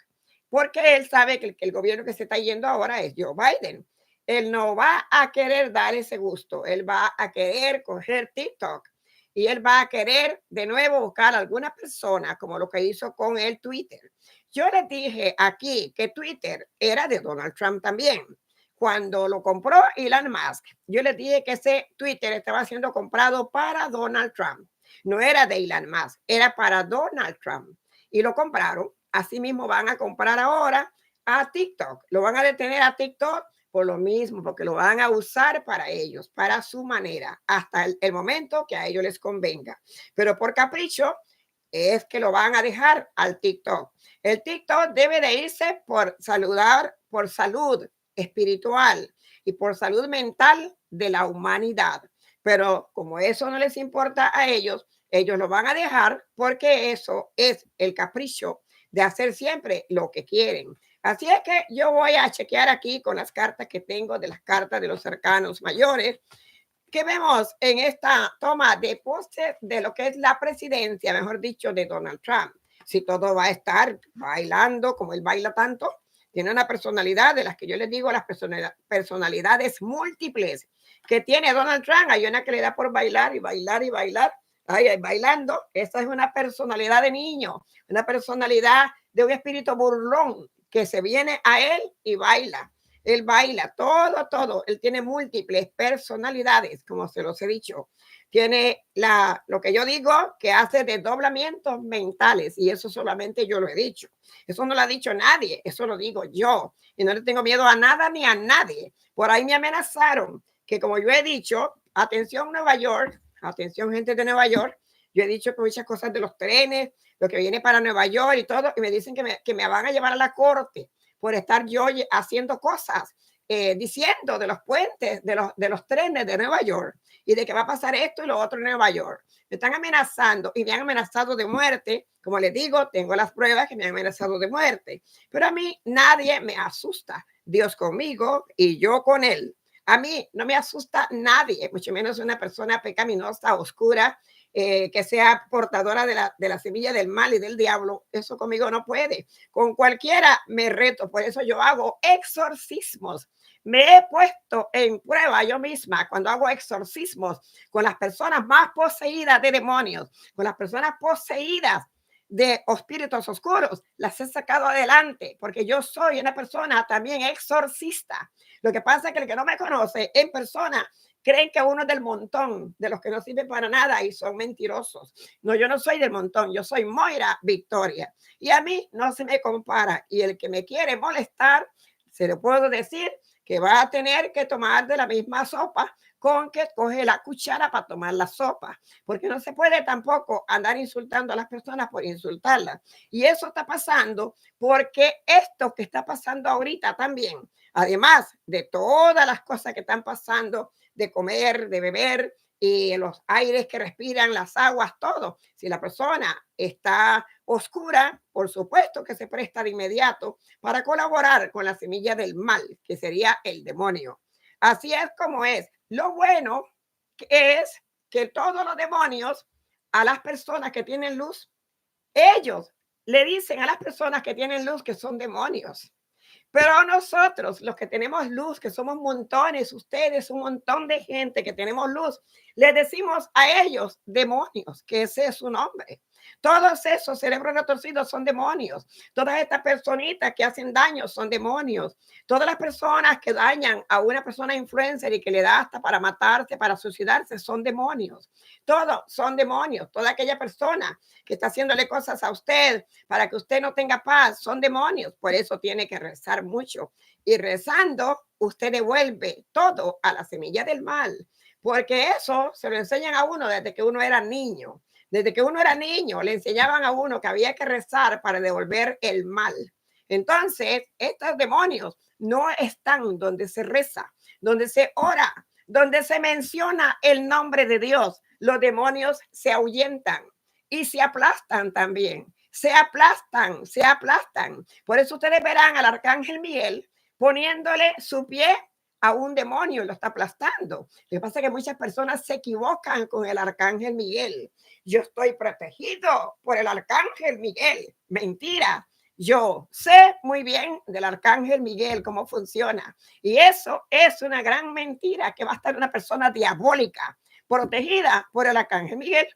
porque él sabe que el gobierno que se está yendo ahora es Joe Biden. Él no va a querer dar ese gusto, él va a querer coger TikTok y él va a querer de nuevo buscar a alguna persona como lo que hizo con el Twitter. Yo les dije aquí que Twitter era de Donald Trump también. Cuando lo compró Elon Musk, yo les dije que ese Twitter estaba siendo comprado para Donald Trump. No era de Elon Musk, era para Donald Trump. Y lo compraron. Asimismo van a comprar ahora a TikTok. Lo van a detener a TikTok por lo mismo, porque lo van a usar para ellos, para su manera, hasta el momento que a ellos les convenga. Pero por capricho es que lo van a dejar al TikTok. El TikTok debe de irse por salud espiritual y por salud mental de la humanidad. Pero como eso no les importa a ellos lo van a dejar porque eso es el capricho de hacer siempre lo que quieren. Así es que yo voy a chequear aquí con las cartas que tengo de las cartas de los cercanos mayores que vemos en esta toma de pose de lo que es la presidencia, mejor dicho, de Donald Trump. Si todo va a estar bailando como él baila tanto, tiene una personalidad de las que yo les digo, las personalidades múltiples que tiene Donald Trump. Hay una que le da por bailar y bailar y bailar. Ay, bailando, esa es una personalidad de niño, una personalidad de un espíritu burlón que se viene a él y baila. Él baila todo. Él tiene múltiples personalidades, como se los he dicho. Tiene lo que yo digo, que hace desdoblamientos mentales, y eso solamente yo lo he dicho. Eso no lo ha dicho nadie, eso lo digo yo. Y no le tengo miedo a nada ni a nadie. Por ahí me amenazaron que, como yo he dicho, atención Nueva York, atención gente de Nueva York, yo he dicho que muchas cosas de los trenes, lo que viene para Nueva York y todo, y me dicen que me van a llevar a la corte por estar yo haciendo cosas, diciendo de los puentes, de los trenes de Nueva York y de que va a pasar esto y lo otro en Nueva York. Me están amenazando y me han amenazado de muerte. Como les digo, tengo las pruebas que me han amenazado de muerte. Pero a mí nadie me asusta. Dios conmigo y yo con él. A mí no me asusta nadie, mucho menos una persona pecaminosa, oscura, que sea portadora de la semilla del mal y del diablo. Eso conmigo no puede. Con cualquiera me reto. Por eso yo hago exorcismos. Me he puesto en prueba yo misma cuando hago exorcismos con las personas más poseídas de demonios, con las personas poseídas de espíritus oscuros, las he sacado adelante porque yo soy una persona también exorcista. Lo que pasa es que el que no me conoce en persona creen que uno es del montón, de los que no sirven para nada y son mentirosos. No, yo no soy del montón, yo soy Moira Victoria y a mí no se me compara. Y el que me quiere molestar, se lo puedo decir que va a tener que tomar de la misma sopa con que coge la cuchara para tomar la sopa, porque no se puede tampoco andar insultando a las personas por insultarlas. Y eso está pasando porque esto que está pasando ahorita también, además de todas las cosas que están pasando, de comer, de beber y los aires que respiran, las aguas, todo. Si la persona está oscura, por supuesto que se presta de inmediato para colaborar con la semilla del mal, que sería el demonio. Así es como es. Lo bueno es que todos los demonios, a las personas que tienen luz, ellos le dicen a las personas que tienen luz que son demonios. Pero nosotros, los que tenemos luz, que somos montones, ustedes, un montón de gente que tenemos luz, les decimos a ellos demonios, que ese es su nombre. Todos esos cerebros retorcidos son demonios. Todas estas personitas que hacen daño son demonios. Todas las personas que dañan a una persona influencer y que le da hasta para matarse, para suicidarse, son demonios. Todos son demonios. Toda aquella persona que está haciéndole cosas a usted para que usted no tenga paz, son demonios. Por eso tiene que rezar mucho. Y rezando, usted devuelve todo a la semilla del mal. Porque eso se lo enseñan a uno desde que uno era niño. Desde que uno era niño, le enseñaban a uno que había que rezar para devolver el mal. Entonces, estos demonios no están donde se reza, donde se ora, donde se menciona el nombre de Dios. Los demonios se ahuyentan y se aplastan también. Se aplastan, se aplastan. Por eso ustedes verán al arcángel Miguel poniéndole su pie a un demonio y lo está aplastando. Lo que pasa es que muchas personas se equivocan con el arcángel Miguel. Yo estoy protegido por el arcángel Miguel. Mentira. Yo sé muy bien del arcángel Miguel, cómo funciona. Y eso es una gran mentira, que va a estar una persona diabólica, protegida por el arcángel Miguel.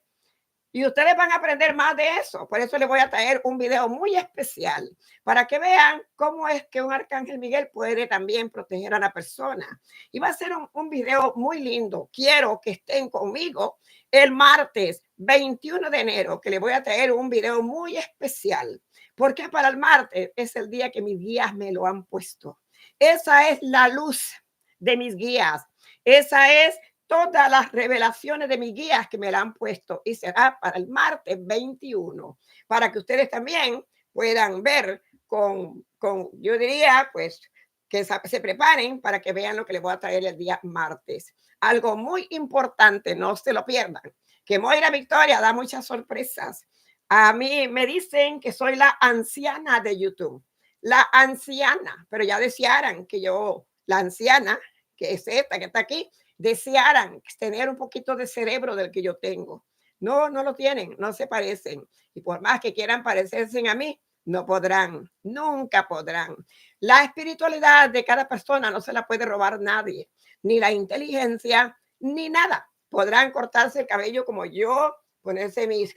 Y ustedes van a aprender más de eso. Por eso les voy a traer un video muy especial para que vean cómo es que un arcángel Miguel puede también proteger a la persona. Y va a ser un video muy lindo. Quiero que estén conmigo el martes 21 de enero, que les voy a traer un video muy especial. Porque para el martes es el día que mis guías me lo han puesto. Esa es la luz de mis guías. Esa es todas las revelaciones de mis guías que me la han puesto y será para el martes 21, para que ustedes también puedan ver yo diría, pues, que se preparen para que vean lo que les voy a traer el día martes. Algo muy importante, no se lo pierdan, que Moira Victoria da muchas sorpresas. A mí me dicen que soy la anciana de YouTube, la anciana, pero ya desearan que yo, la anciana, que es esta que está aquí, desearan tener un poquito de cerebro del que yo tengo. No, no lo tienen, no se parecen. Y por más que quieran parecerse a mí, no podrán, nunca podrán. La espiritualidad de cada persona no se la puede robar nadie, ni la inteligencia, ni nada. Podrán cortarse el cabello como yo, ponerse mis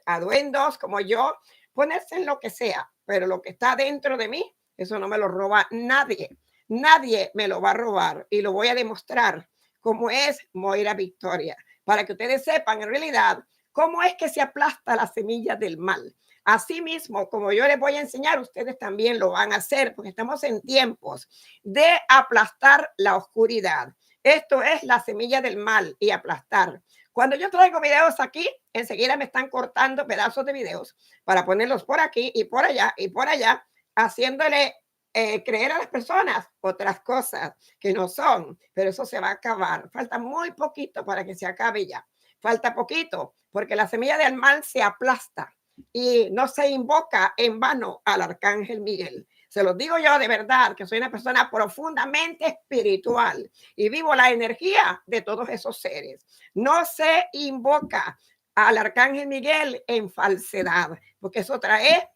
aduendos como yo, ponerse en lo que sea, pero lo que está dentro de mí, eso no me lo roba nadie. Nadie me lo va a robar y lo voy a demostrar cómo es Moira Victoria, para que ustedes sepan en realidad cómo es que se aplasta la semilla del mal. Asimismo, como yo les voy a enseñar, ustedes también lo van a hacer, porque estamos en tiempos de aplastar la oscuridad. Esto es la semilla del mal y aplastar. Cuando yo traigo videos aquí, enseguida me están cortando pedazos de videos para ponerlos por aquí y por allá, haciéndole creer a las personas otras cosas que no son, pero eso se va a acabar. Falta muy poquito para que se acabe ya. Falta poquito, porque la semilla del mal se aplasta y no se invoca en vano al arcángel Miguel. Se los digo yo de verdad, que soy una persona profundamente espiritual y vivo la energía de todos esos seres. No se invoca al arcángel Miguel en falsedad, porque eso trae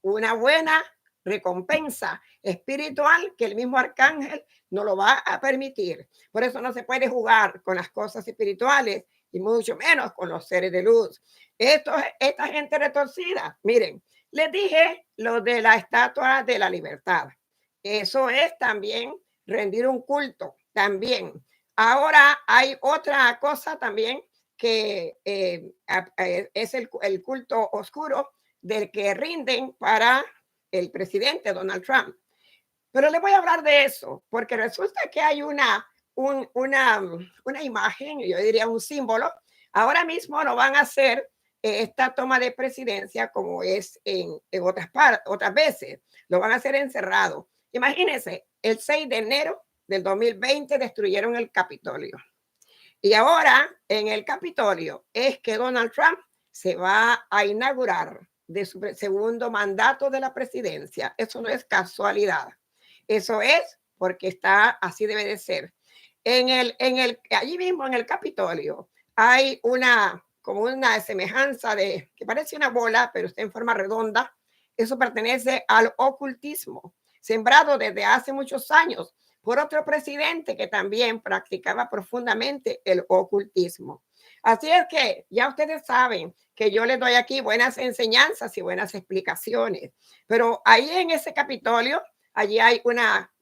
una buena recompensa espiritual que el mismo arcángel no lo va a permitir. Por eso no se puede jugar con las cosas espirituales y mucho menos con los seres de luz. Esta gente retorcida, miren, les dije lo de la estatua de la libertad. Eso es también rendir un culto, también. Ahora hay otra cosa también que es el culto oscuro del que rinden para el presidente Donald Trump. Pero le voy a hablar de eso, porque resulta que hay una imagen, yo diría un símbolo. Ahora mismo no van a hacer esta toma de presidencia como es en otras veces. Lo van a hacer encerrado. Imagínense, el 6 de enero del 2020 destruyeron el Capitolio. Y ahora en el Capitolio es que Donald Trump se va a inaugurar de su segundo mandato de la presidencia. Eso no es casualidad. Eso es porque está, así debe de ser. Allí mismo en el Capitolio hay como una semejanza que parece una bola, pero está en forma redonda. Eso pertenece al ocultismo, sembrado desde hace muchos años por otro presidente que también practicaba profundamente el ocultismo. Así es que ya ustedes saben que yo les doy aquí buenas enseñanzas y buenas explicaciones, pero ahí en ese Capitolio, allí hay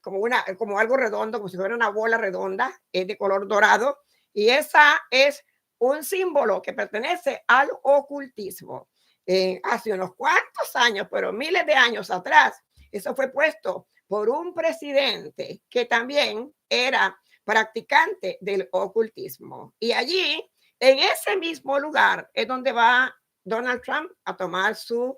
como algo redondo, como si fuera una bola redonda, es de color dorado, y esa es un símbolo que pertenece al ocultismo. Hace unos cuantos años, pero miles de años atrás, eso fue puesto por un presidente que también era practicante del ocultismo. Y allí, en ese mismo lugar, es donde va Donald Trump a tomar su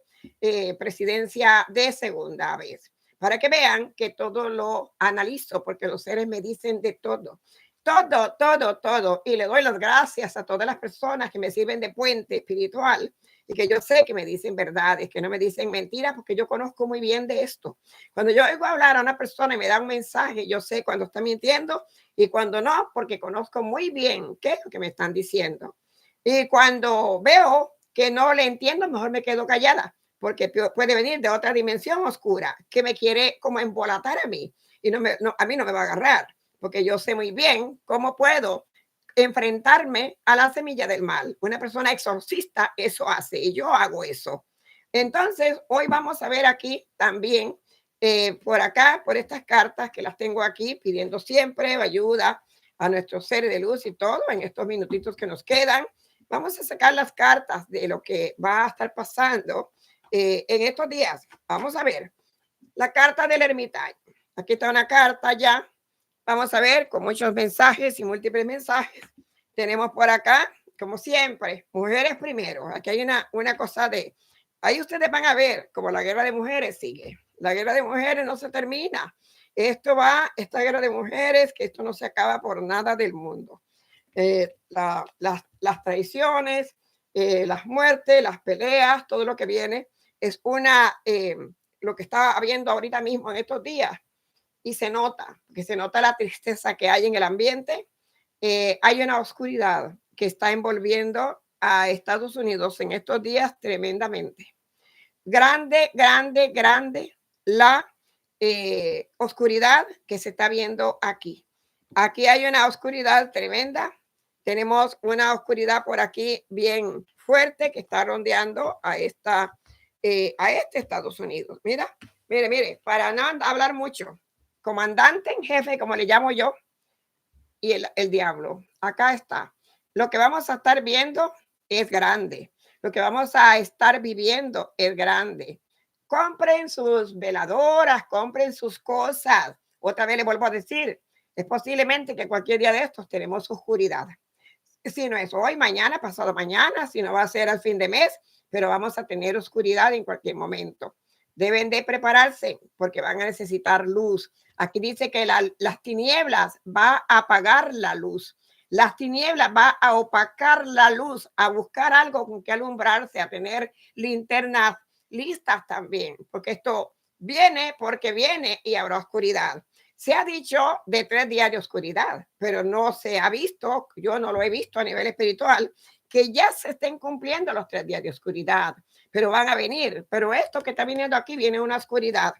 presidencia de segunda vez. Para que vean que todo lo analizo, porque los seres me dicen de todo. Todo, todo, todo. Y le doy las gracias a todas las personas que me sirven de puente espiritual y que yo sé que me dicen verdades, que no me dicen mentiras, porque yo conozco muy bien de esto. Cuando yo oigo hablar a una persona y me da un mensaje, yo sé cuando está mintiendo y cuando no, porque conozco muy bien qué es lo que me están diciendo. Y cuando veo que no le entiendo, mejor me quedo callada, porque puede venir de otra dimensión oscura que me quiere como embolatar a mí y a mí no me va a agarrar, porque yo sé muy bien cómo puedo enfrentarme a la semilla del mal. Una persona exorcista eso hace y yo hago eso. Entonces, hoy vamos a ver aquí también, por acá, por estas cartas que las tengo aquí, pidiendo siempre ayuda a nuestros seres de luz y todo en estos minutitos que nos quedan. Vamos a sacar las cartas de lo que va a estar pasando en estos días. Vamos a ver la carta del ermitaño. Aquí está una carta ya. Vamos a ver con muchos mensajes y múltiples mensajes. Tenemos por acá, como siempre, mujeres primero. Aquí hay una cosa de, ahí ustedes van a ver como la guerra de mujeres sigue. La guerra de mujeres no se termina. Esto va, esta guerra de mujeres, que esto no se acaba por nada del mundo. Las traiciones, las muertes, las peleas, todo lo que viene, es lo que está habiendo ahorita mismo en estos días. Y se nota, que se nota la tristeza que hay en el ambiente. Hay una oscuridad que está envolviendo a Estados Unidos en estos días tremendamente. Grande, grande, grande la oscuridad que se está viendo aquí. Aquí hay una oscuridad tremenda. Tenemos una oscuridad por aquí bien fuerte que está rondeando a este Estados Unidos. Mira, mire, mire, para no hablar mucho, comandante en jefe, como le llamo yo, y el diablo. Acá está. Lo que vamos a estar viendo es grande. Lo que vamos a estar viviendo es grande. Compren sus veladoras, compren sus cosas. Otra vez le vuelvo a decir, es posiblemente que cualquier día de estos tenemos oscuridad. Si no es hoy, mañana, pasado mañana, si no va a ser al fin de mes, pero vamos a tener oscuridad en cualquier momento. Deben de prepararse porque van a necesitar luz. Aquí dice que las tinieblas va a apagar la luz. Las tinieblas va a opacar la luz, a buscar algo con que alumbrarse, a tener linternas listas también, porque esto viene porque viene y habrá oscuridad. Se ha dicho de 3 días de oscuridad, pero no se ha visto, yo no lo he visto a nivel espiritual, que ya se estén cumpliendo los 3 días de oscuridad, pero van a venir. Pero esto que está viniendo aquí viene una oscuridad.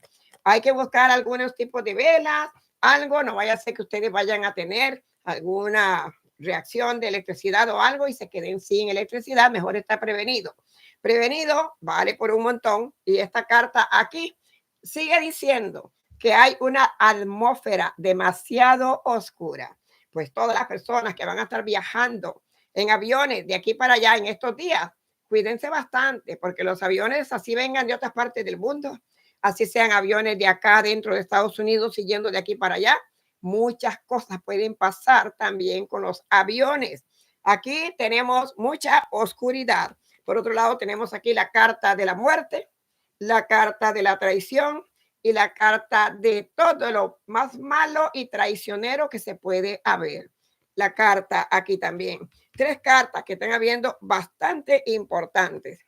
Hay que buscar algunos tipos de velas, algo, no vaya a ser que ustedes vayan a tener alguna reacción de electricidad o algo y se queden sin electricidad, mejor está prevenido. Prevenido vale por un montón y esta carta aquí sigue diciendo que hay una atmósfera demasiado oscura. Pues todas las personas que van a estar viajando en aviones de aquí para allá en estos días, cuídense bastante, porque los aviones así vengan de otras partes del mundo, así sean aviones de acá dentro de Estados Unidos siguiendo de aquí para allá, muchas cosas pueden pasar también con los aviones. Aquí tenemos mucha oscuridad. Por otro lado, tenemos aquí la carta de la muerte, la carta de la traición, y la carta de todo lo más malo y traicionero que se puede haber. La carta aquí también. 3 cartas que están habiendo bastante importantes.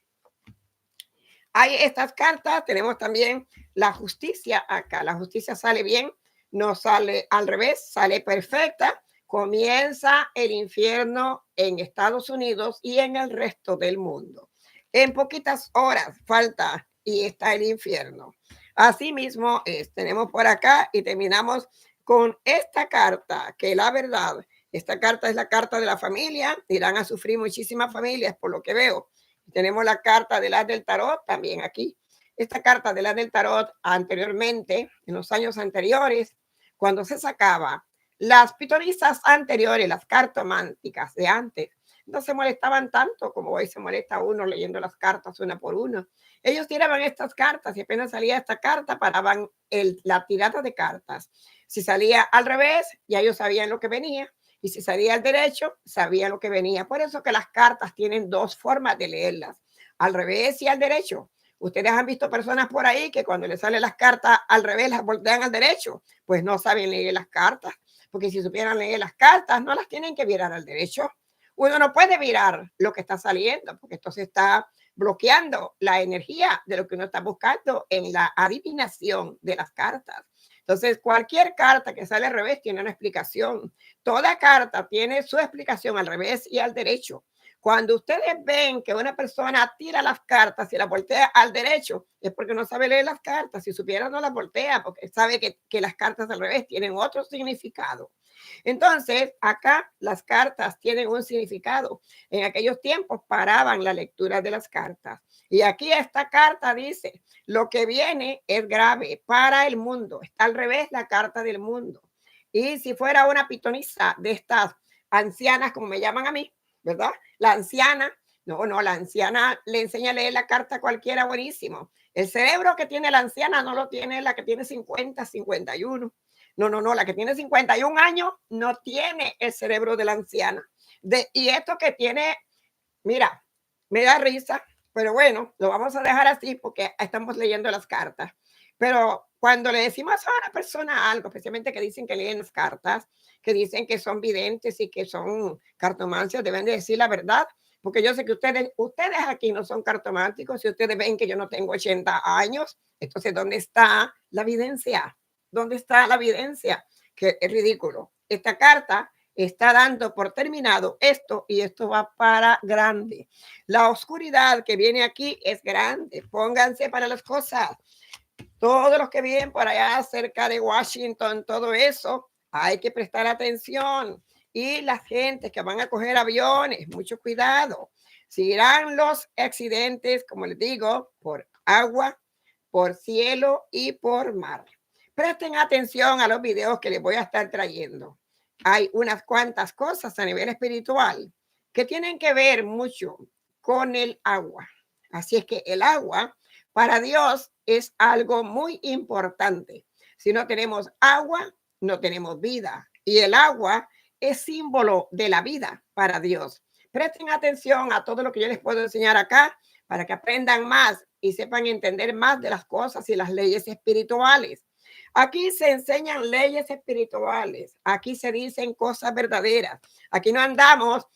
Hay estas cartas, tenemos también la justicia acá. La justicia sale bien, no sale al revés, sale perfecta. Comienza el infierno en Estados Unidos y en el resto del mundo. En poquitas horas falta y está el infierno. Asimismo, tenemos por acá y terminamos con esta carta, que la verdad, esta carta es la carta de la familia, irán a sufrir muchísimas familias por lo que veo. Tenemos la carta de las del tarot también aquí. Esta carta de las del tarot anteriormente, en los años anteriores, cuando se sacaba, las pitonisas anteriores, las cartománticas de antes, no se molestaban tanto como hoy se molesta uno leyendo las cartas una por una. Ellos tiraban estas cartas y apenas salía esta carta, paraban la tirada de cartas. Si salía al revés, ya ellos sabían lo que venía. Y si salía al derecho, sabía lo que venía. Por eso que las cartas tienen 2 formas de leerlas, al revés y al derecho. Ustedes han visto personas por ahí que cuando les salen las cartas al revés las voltean al derecho, pues no saben leer las cartas, porque si supieran leer las cartas no las tienen que virar al derecho. Uno no puede virar lo que está saliendo, porque esto se está bloqueando la energía de lo que uno está buscando en la adivinación de las cartas. Entonces, cualquier carta que sale al revés tiene una explicación. Toda carta tiene su explicación al revés y al derecho. Cuando ustedes ven que una persona tira las cartas y las voltea al derecho, es porque no sabe leer las cartas. Si supiera, no las voltea, porque sabe que las cartas al revés tienen otro significado. Entonces, acá las cartas tienen un significado. En aquellos tiempos paraban la lectura de las cartas. Y aquí esta carta dice, lo que viene es grave para el mundo. Está al revés la carta del mundo. Y si fuera una pitonisa de estas ancianas, como me llaman a mí, ¿verdad? La anciana, no, la anciana le enseña a leer la carta a cualquiera buenísimo. El cerebro que tiene la anciana no lo tiene la que tiene 50, 51. No, la que tiene 51 años no tiene el cerebro de la anciana. Y esto que tiene, mira, me da risa, pero bueno, lo vamos a dejar así porque estamos leyendo las cartas. Pero cuando le decimos a una persona algo, especialmente que dicen que leen las cartas, que dicen que son videntes y que son cartomancias, deben de decir la verdad, porque yo sé que ustedes aquí no son cartománticos. Si ustedes ven que yo no tengo 80 años, entonces ¿dónde está la evidencia? ¿Dónde está la evidencia? Que es ridículo. Esta carta está dando por terminado esto y esto va para grande. La oscuridad que viene aquí es grande. Pónganse para las cosas. Todos los que viven por allá cerca de Washington, todo eso, hay que prestar atención. Y las gentes que van a coger aviones, mucho cuidado. Seguirán los accidentes, como les digo, por agua, por cielo y por mar. Presten atención a los videos que les voy a estar trayendo. Hay unas cuantas cosas a nivel espiritual que tienen que ver mucho con el agua. Así es que el agua para Dios es algo muy importante. Si no tenemos agua, no tenemos vida. Y el agua es símbolo de la vida para Dios. Presten atención a todo lo que yo les puedo enseñar acá para que aprendan más y sepan entender más de las cosas y las leyes espirituales. Aquí se enseñan leyes espirituales. Aquí se dicen cosas verdaderas. Aquí no andamos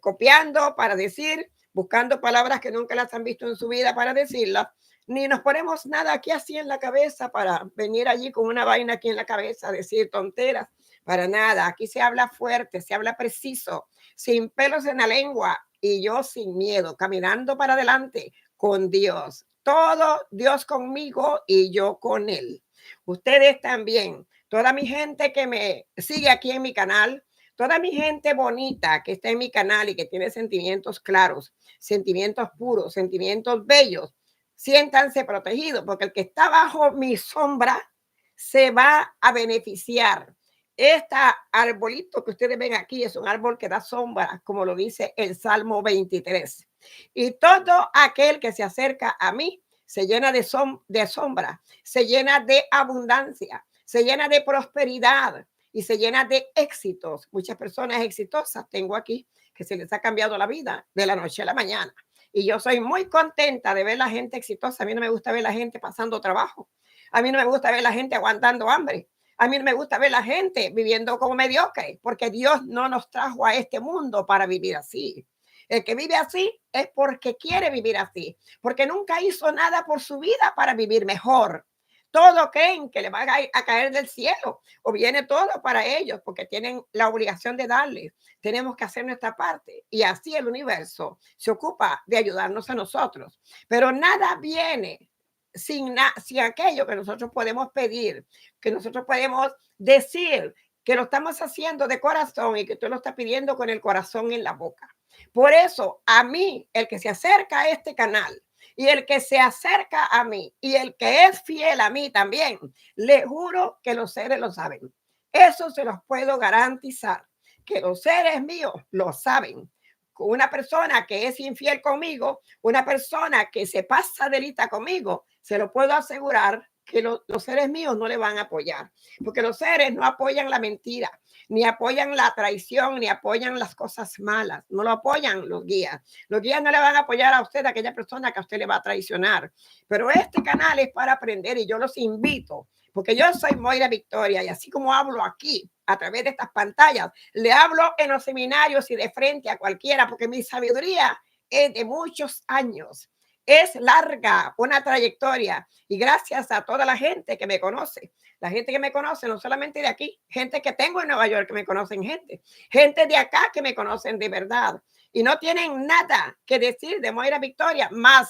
copiando para decir, buscando palabras que nunca las han visto en su vida para decirlas, ni nos ponemos nada aquí así en la cabeza para venir allí con una vaina aquí en la cabeza, decir tonteras, para nada. Aquí se habla fuerte, se habla preciso, sin pelos en la lengua y yo sin miedo, caminando para adelante con Dios. Todo Dios conmigo y yo con Él. Ustedes también, toda mi gente que me sigue aquí en mi canal, toda mi gente bonita que está en mi canal y que tiene sentimientos claros, sentimientos puros, sentimientos bellos, siéntanse protegidos, porque el que está bajo mi sombra se va a beneficiar. Este arbolito que ustedes ven aquí es un árbol que da sombra, como lo dice el Salmo 23. Y todo aquel que se acerca a mí se llena de sombra, se llena de abundancia, se llena de prosperidad y se llena de éxitos. Muchas personas exitosas tengo aquí que se les ha cambiado la vida de la noche a la mañana. Y yo soy muy contenta de ver la gente exitosa. A mí no me gusta ver la gente pasando trabajo. A mí no me gusta ver la gente aguantando hambre. A mí no me gusta ver la gente viviendo como mediocre, porque Dios no nos trajo a este mundo para vivir así. El que vive así es porque quiere vivir así, porque nunca hizo nada por su vida para vivir mejor. Todos creen que le va a caer del cielo o viene todo para ellos porque tienen la obligación de darle. Tenemos que hacer nuestra parte y así el universo se ocupa de ayudarnos a nosotros. Pero nada viene sin aquello que nosotros podemos pedir, que nosotros podemos decir que lo estamos haciendo de corazón y que tú lo estás pidiendo con el corazón en la boca. Por eso, a mí, el que se acerca a este canal y el que se acerca a mí y el que es fiel a mí también, le juro que los seres lo saben. Eso se los puedo garantizar, que los seres míos lo saben. Una persona que es infiel conmigo, una persona que se pasa de lista conmigo, se lo puedo asegurar que los seres míos no le van a apoyar, porque los seres no apoyan la mentira, ni apoyan la traición, ni apoyan las cosas malas, no lo apoyan los guías. Los guías no le van a apoyar a usted, a aquella persona que a usted le va a traicionar. Pero este canal es para aprender y yo los invito, porque yo soy Moira Victoria y así como hablo aquí a través de estas pantallas, le hablo en los seminarios y de frente a cualquiera, porque mi sabiduría es de muchos años. Es larga, una trayectoria y gracias a toda la gente que me conoce. La gente que me conoce, no solamente de aquí, gente que tengo en Nueva York que me conocen, gente de acá que me conocen de verdad y no tienen nada que decir de Moira Victoria más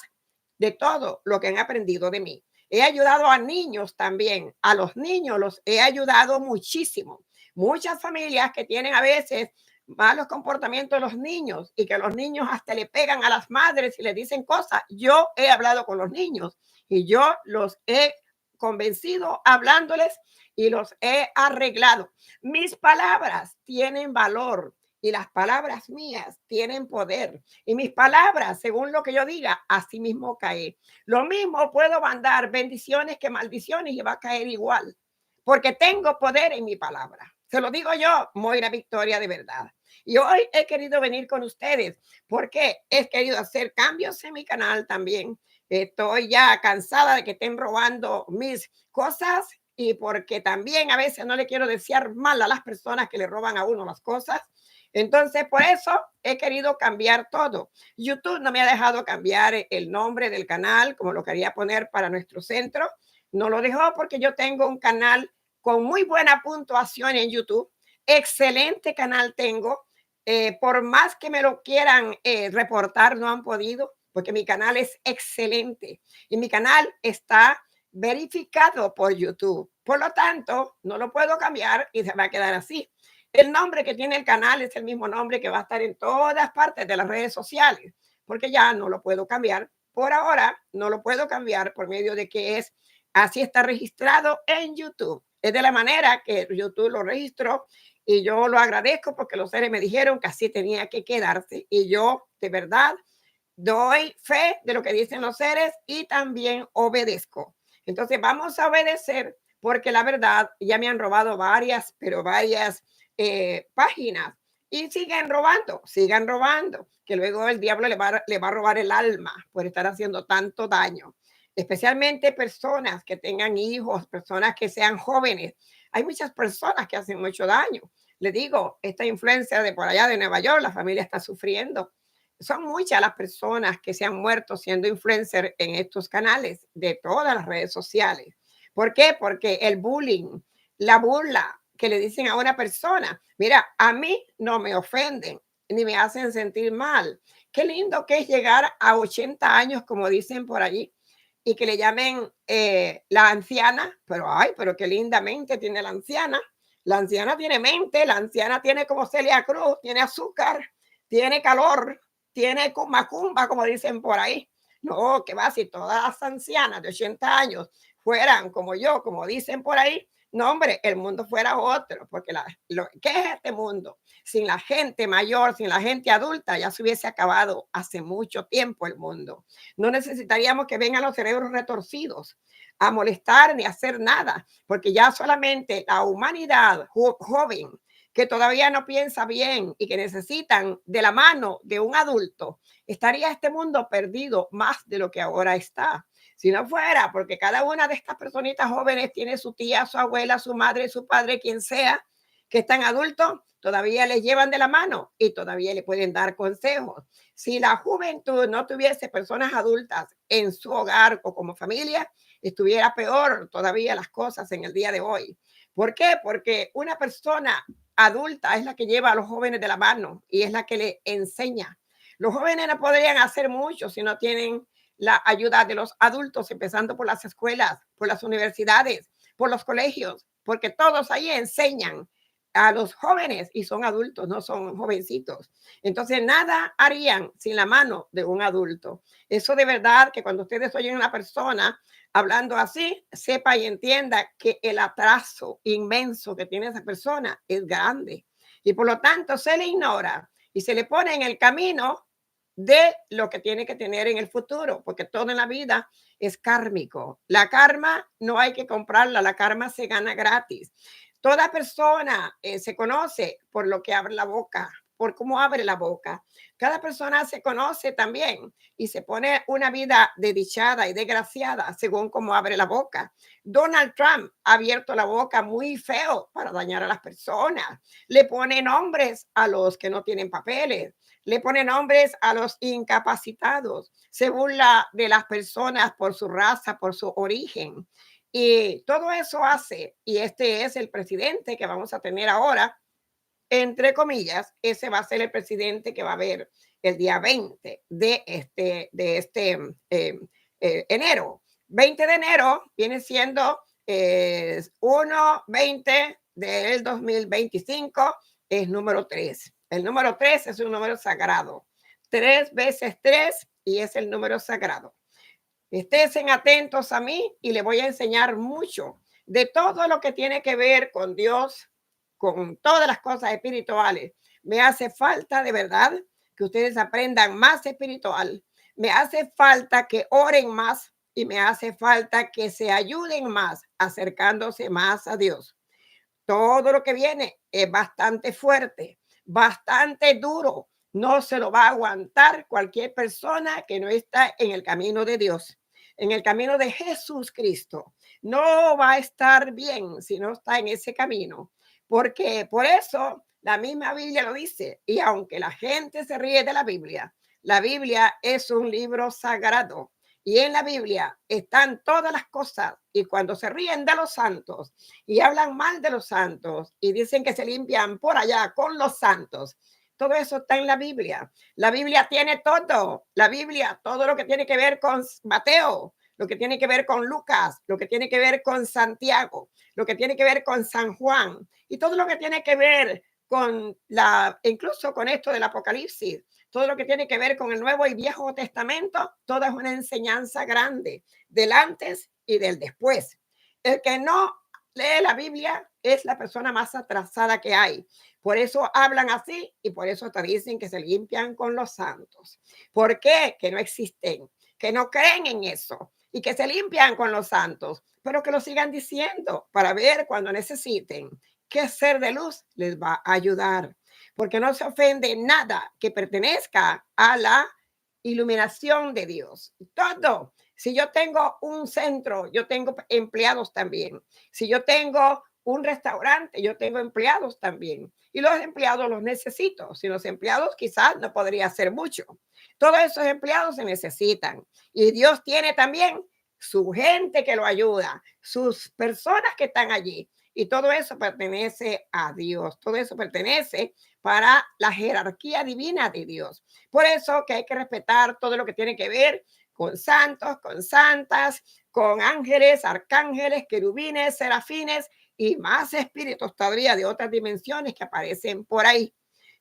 de todo lo que han aprendido de mí. He ayudado a niños también, a los niños los he ayudado muchísimo. Muchas familias que tienen a veces malos comportamientos de los niños y que los niños hasta le pegan a las madres y le dicen cosas. Yo he hablado con los niños y yo los he convencido hablándoles y los he arreglado. Mis palabras tienen valor y las palabras mías tienen poder. Y mis palabras, según lo que yo diga, así mismo cae. Lo mismo puedo mandar bendiciones que maldiciones y va a caer igual, porque tengo poder en mi palabra. Se lo digo yo, Moira Victoria, de verdad. Y hoy he querido venir con ustedes porque he querido hacer cambios en mi canal también. Estoy ya cansada de que estén robando mis cosas y porque también a veces no le quiero desear mal a las personas que le roban a uno las cosas. Entonces, por eso he querido cambiar todo. YouTube no me ha dejado cambiar el nombre del canal como lo quería poner para nuestro centro. No lo dejó porque yo tengo un canal con muy buena puntuación en YouTube. Excelente canal tengo. Por más que me lo quieran reportar, no han podido porque mi canal es excelente y mi canal está verificado por YouTube. Por lo tanto, no lo puedo cambiar y se va a quedar así. El nombre que tiene el canal es el mismo nombre que va a estar en todas partes de las redes sociales, porque ya no lo puedo cambiar. Por ahora, no lo puedo cambiar por medio de que es así está registrado en YouTube. Es de la manera que YouTube lo registró y yo lo agradezco porque los seres me dijeron que así tenía que quedarse y yo de verdad doy fe de lo que dicen los seres y también obedezco. Entonces vamos a obedecer porque la verdad ya me han robado varias, pero varias páginas y sigan robando, que luego el diablo le va a robar el alma por estar haciendo tanto daño. Especialmente personas que tengan hijos, personas que sean jóvenes. Hay muchas personas que hacen mucho daño. Le digo, esta influencia de por allá de Nueva York, la familia está sufriendo. Son muchas las personas que se han muerto siendo influencer en estos canales de todas las redes sociales. ¿Por qué? Porque el bullying, la burla que le dicen a una persona, mira, a mí no me ofenden ni me hacen sentir mal. Qué lindo que es llegar a 80 años, como dicen por allí, y que le llamen la anciana, pero ay, pero qué linda mente tiene la anciana. La anciana tiene mente, la anciana tiene como Celia Cruz, tiene azúcar, tiene calor, tiene macumba, como dicen por ahí. No, que va, si todas las ancianas de 80 años fueran como yo, como dicen por ahí, no, hombre, el mundo fuera otro, porque ¿qué es este mundo? Sin la gente mayor, sin la gente adulta, ya se hubiese acabado hace mucho tiempo el mundo. No necesitaríamos que vengan los cerebros retorcidos a molestar ni a hacer nada, porque ya solamente la humanidad joven que todavía no piensa bien y que necesitan de la mano de un adulto, estaría este mundo perdido más de lo que ahora está. Si no fuera porque cada una de estas personitas jóvenes tiene su tía, su abuela, su madre, su padre, quien sea, que están adultos, todavía les llevan de la mano y todavía le pueden dar consejos. Si la juventud no tuviese personas adultas en su hogar o como familia, estuviera peor todavía las cosas en el día de hoy. ¿Por qué? Porque una persona adulta es la que lleva a los jóvenes de la mano y es la que le enseña. Los jóvenes no podrían hacer mucho si no tienen la ayuda de los adultos, empezando por las escuelas, por las universidades, por los colegios, porque todos ahí enseñan a los jóvenes y son adultos, no son jovencitos. Entonces, nada harían sin la mano de un adulto. Eso de verdad que cuando ustedes oyen a una persona hablando así, sepa y entienda que el atraso inmenso que tiene esa persona es grande y por lo tanto se le ignora y se le pone en el camino de lo que tiene que tener en el futuro, porque todo en la vida es kármico. La karma no hay que comprarla, la karma se gana gratis. Toda persona se conoce por lo que abre la boca, por cómo abre la boca. Cada persona se conoce también y se pone una vida desdichada y desgraciada según cómo abre la boca. Donald Trump ha abierto la boca muy feo para dañar a las personas. Le pone nombres a los que no tienen papeles. Le pone nombres a los incapacitados. Se burla de las personas por su raza, por su origen. Y todo eso hace, y este es el presidente que vamos a tener ahora, entre comillas, ese va a ser el presidente que va a haber el día 20 de enero. 20 de enero viene siendo 1-20 del 2025, es número 3. El número 3 es un número sagrado. 3 veces 3 y es el número sagrado. Estén atentos a mí y les voy a enseñar mucho de todo lo que tiene que ver con Dios, con todas las cosas espirituales. Me hace falta de verdad que ustedes aprendan más espiritual. Me hace falta que oren más y me hace falta que se ayuden más, acercándose más a Dios. Todo lo que viene es bastante fuerte, bastante duro. No se lo va a aguantar cualquier persona que no está en el camino de Dios, en el camino de Jesús Cristo. No va a estar bien si no está en ese camino, porque por eso la misma Biblia lo dice. Y aunque la gente se ríe de la Biblia es un libro sagrado. Y en la Biblia están todas las cosas. Y cuando se ríen de los santos, y hablan mal de los santos y dicen que se limpian por allá con los santos. Todo eso está en la Biblia. La Biblia tiene todo. La Biblia, todo lo que tiene que ver con Mateo, lo que tiene que ver con Lucas, lo que tiene que ver con Santiago, lo que tiene que ver con San Juan y todo lo que tiene que ver con incluso con esto del Apocalipsis, todo lo que tiene que ver con el Nuevo y Viejo Testamento, toda es una enseñanza grande del antes y del después. El que no lee la Biblia es la persona más atrasada que hay. Por eso hablan así y por eso te dicen que se limpian con los santos. ¿Por qué? Que no existen, que no creen en eso y que se limpian con los santos, pero que lo sigan diciendo para ver cuando necesiten qué ser de luz les va a ayudar, porque no se ofende nada que pertenezca a la iluminación de Dios. Todo. Si yo tengo un centro, yo tengo empleados también. Si yo tengo un restaurante, yo tengo empleados también. Y los empleados los necesito. Sin los empleados quizás no podría hacer mucho. Todos esos empleados se necesitan. Y Dios tiene también su gente que lo ayuda, sus personas que están allí. Y todo eso pertenece a Dios. Todo eso pertenece para la jerarquía divina de Dios. Por eso que hay que respetar todo lo que tiene que ver con santos, con santas, con ángeles, arcángeles, querubines, serafines y más espíritus todavía de otras dimensiones que aparecen por ahí.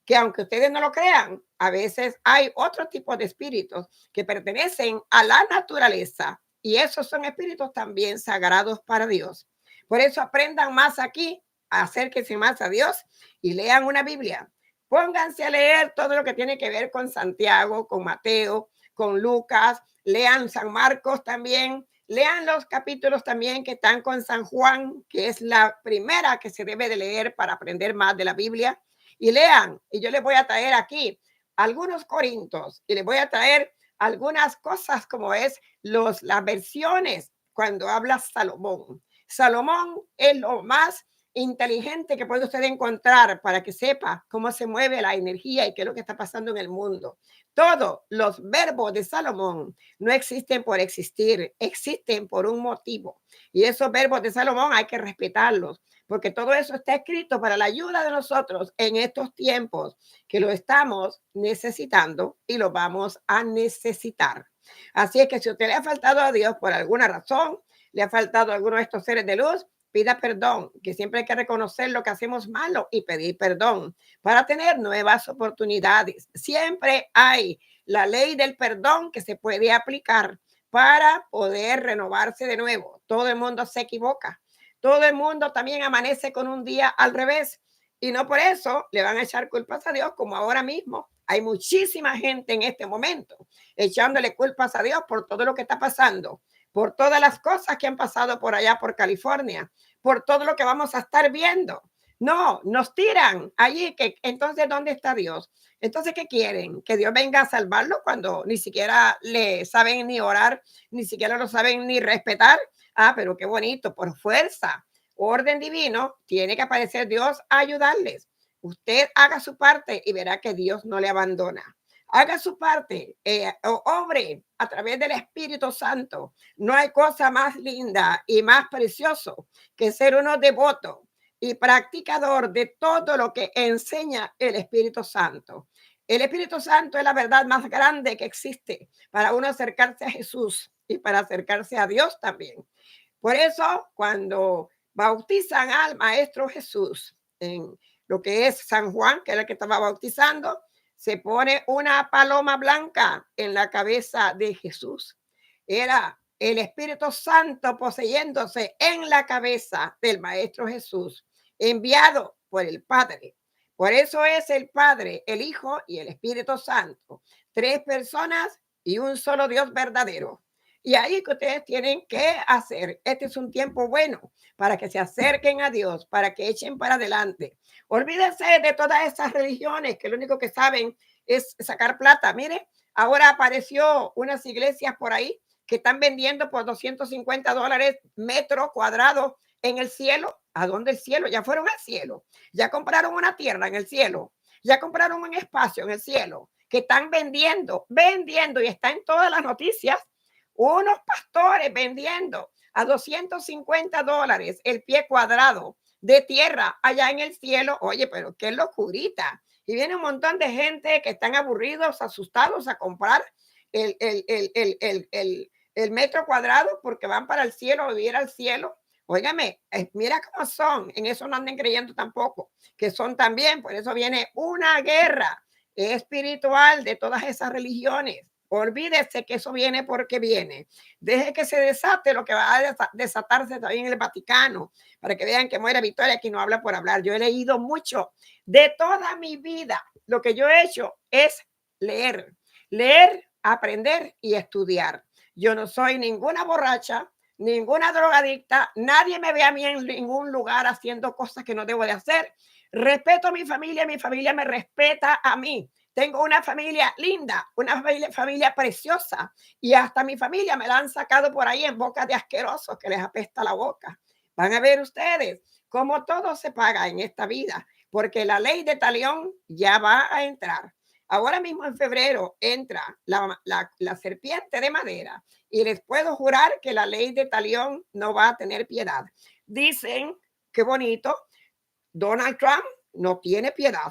Que aunque ustedes no lo crean, a veces hay otro tipo de espíritus que pertenecen a la naturaleza y esos son espíritus también sagrados para Dios. Por eso aprendan más aquí, acérquense más a Dios y lean una Biblia. Pónganse a leer todo lo que tiene que ver con Santiago, con Mateo, con Lucas, lean San Marcos también, lean los capítulos también que están con San Juan, que es la primera que se debe de leer para aprender más de la Biblia. Y lean, y yo les voy a traer aquí algunos corintios y les voy a traer algunas cosas como es las versiones cuando habla Salomón. Salomón es lo más inteligente que puede usted encontrar para que sepa cómo se mueve la energía y qué es lo que está pasando en el mundo. Todos los verbos de Salomón no existen por existir, existen por un motivo. Y esos verbos de Salomón hay que respetarlos, porque todo eso está escrito para la ayuda de nosotros en estos tiempos que lo estamos necesitando y lo vamos a necesitar. Así es que si usted le ha faltado a Dios por alguna razón, le ha faltado a alguno de estos seres de luz, pida perdón, que siempre hay que reconocer lo que hacemos malo y pedir perdón para tener nuevas oportunidades. Siempre hay la ley del perdón que se puede aplicar para poder renovarse de nuevo. Todo el mundo se equivoca. Todo el mundo también amanece con un día al revés y no por eso le van a echar culpas a Dios como ahora mismo. Hay muchísima gente en este momento echándole culpas a Dios por todo lo que está pasando, por todas las cosas que han pasado por allá por California, por todo lo que vamos a estar viendo. No, nos tiran allí, que entonces ¿dónde está Dios? Entonces, ¿qué quieren? ¿Que Dios venga a salvarlo cuando ni siquiera le saben ni orar, ni siquiera lo saben ni respetar? Ah, pero qué bonito, por fuerza, orden divino, tiene que aparecer Dios a ayudarles. Usted haga su parte y verá que Dios no le abandona. Haga su parte, obre a través del Espíritu Santo. No hay cosa más linda y más precioso que ser uno devoto y practicador de todo lo que enseña el Espíritu Santo. El Espíritu Santo es la verdad más grande que existe para uno acercarse a Jesús y para acercarse a Dios también. Por eso, cuando bautizan al Maestro Jesús en lo que es San Juan, que era el que estaba bautizando, se pone una paloma blanca en la cabeza de Jesús. Era el Espíritu Santo poseyéndose en la cabeza del Maestro Jesús, enviado por el Padre Por eso es el Padre, el Hijo y el Espíritu Santo. Tres personas y un solo Dios verdadero. Y ahí que ustedes tienen que hacer. Este es un tiempo bueno para que se acerquen a Dios, para que echen para adelante. Olvídense de todas esas religiones que lo único que saben es sacar plata. Mire, ahora apareció unas iglesias por ahí que están vendiendo por $250 metro cuadrado en el cielo. ¿A dónde el cielo? Ya fueron al cielo. Ya compraron una tierra en el cielo. Ya compraron un espacio en el cielo que están vendiendo y está en todas las noticias. Unos pastores vendiendo a $250 el pie cuadrado de tierra allá en el cielo. Oye, pero qué locurita. Y viene un montón de gente que están aburridos, asustados a comprar el, el, el, el, el, el metro cuadrado porque van para el cielo, a vivir al cielo. Óigame, mira cómo son, en eso no anden creyendo tampoco, que son también, por eso viene una guerra espiritual de todas esas religiones. Olvídese que eso viene porque viene. Deje que se desate lo que va a desatarse también en el Vaticano, para que vean que Moira Victoria aquí no habla por hablar. Yo he leído mucho de toda mi vida. Lo que yo he hecho es leer, aprender y estudiar. Yo no soy ninguna borracha, ninguna drogadicta, nadie me ve a mí en ningún lugar haciendo cosas que no debo de hacer. Respeto a mi familia me respeta a mí. Tengo una familia linda, una familia preciosa y hasta mi familia me la han sacado por ahí en boca de asquerosos que les apesta la boca. Van a ver ustedes cómo todo se paga en esta vida, porque la ley de talión ya va a entrar. Ahora mismo en febrero entra la serpiente de madera y les puedo jurar que la ley de talión no va a tener piedad. Dicen, qué bonito, Donald Trump no tiene piedad.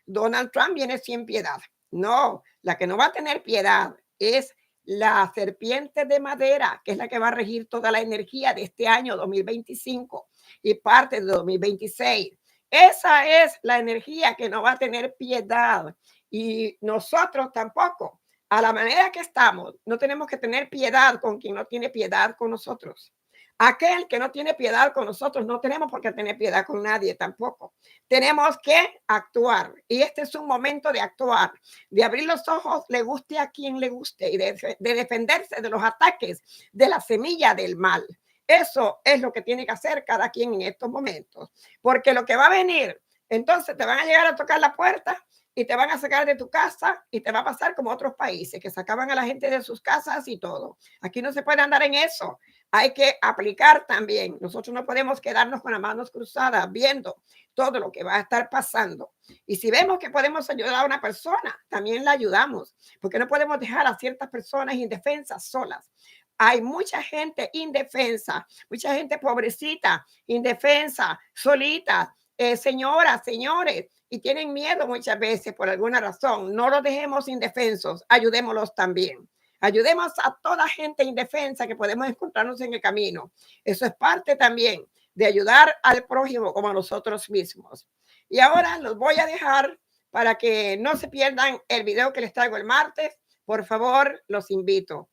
Donald Trump viene sin piedad. No, la que no va a tener piedad es la serpiente de madera, que es la que va a regir toda la energía de este año 2025 y parte de 2026. Esa es la energía que no va a tener piedad y nosotros tampoco. A la manera que estamos, no tenemos que tener piedad con quien no tiene piedad con nosotros. Aquel que no tiene piedad con nosotros, no tenemos por qué tener piedad con nadie tampoco. Tenemos que actuar y este es un momento de actuar, de abrir los ojos, le guste a quien le guste y de defenderse de los ataques de la semilla del mal. Eso es lo que tiene que hacer cada quien en estos momentos, porque lo que va a venir, entonces te van a llegar a tocar la puerta y te van a sacar de tu casa y te va a pasar como otros países que sacaban a la gente de sus casas y todo. Aquí no se puede andar en eso. Hay que aplicar también. Nosotros no podemos quedarnos con las manos cruzadas viendo todo lo que va a estar pasando. Y si vemos que podemos ayudar a una persona, también la ayudamos, porque no podemos dejar a ciertas personas indefensas solas. Hay mucha gente indefensa, mucha gente pobrecita, indefensa, solita, señoras, señores, y tienen miedo muchas veces por alguna razón. No los dejemos indefensos, ayudémoslos también. Ayudemos a toda gente indefensa que podemos encontrarnos en el camino. Eso es parte también de ayudar al prójimo como a nosotros mismos. Y ahora los voy a dejar para que no se pierdan el video que les traigo el martes. Por favor, los invito.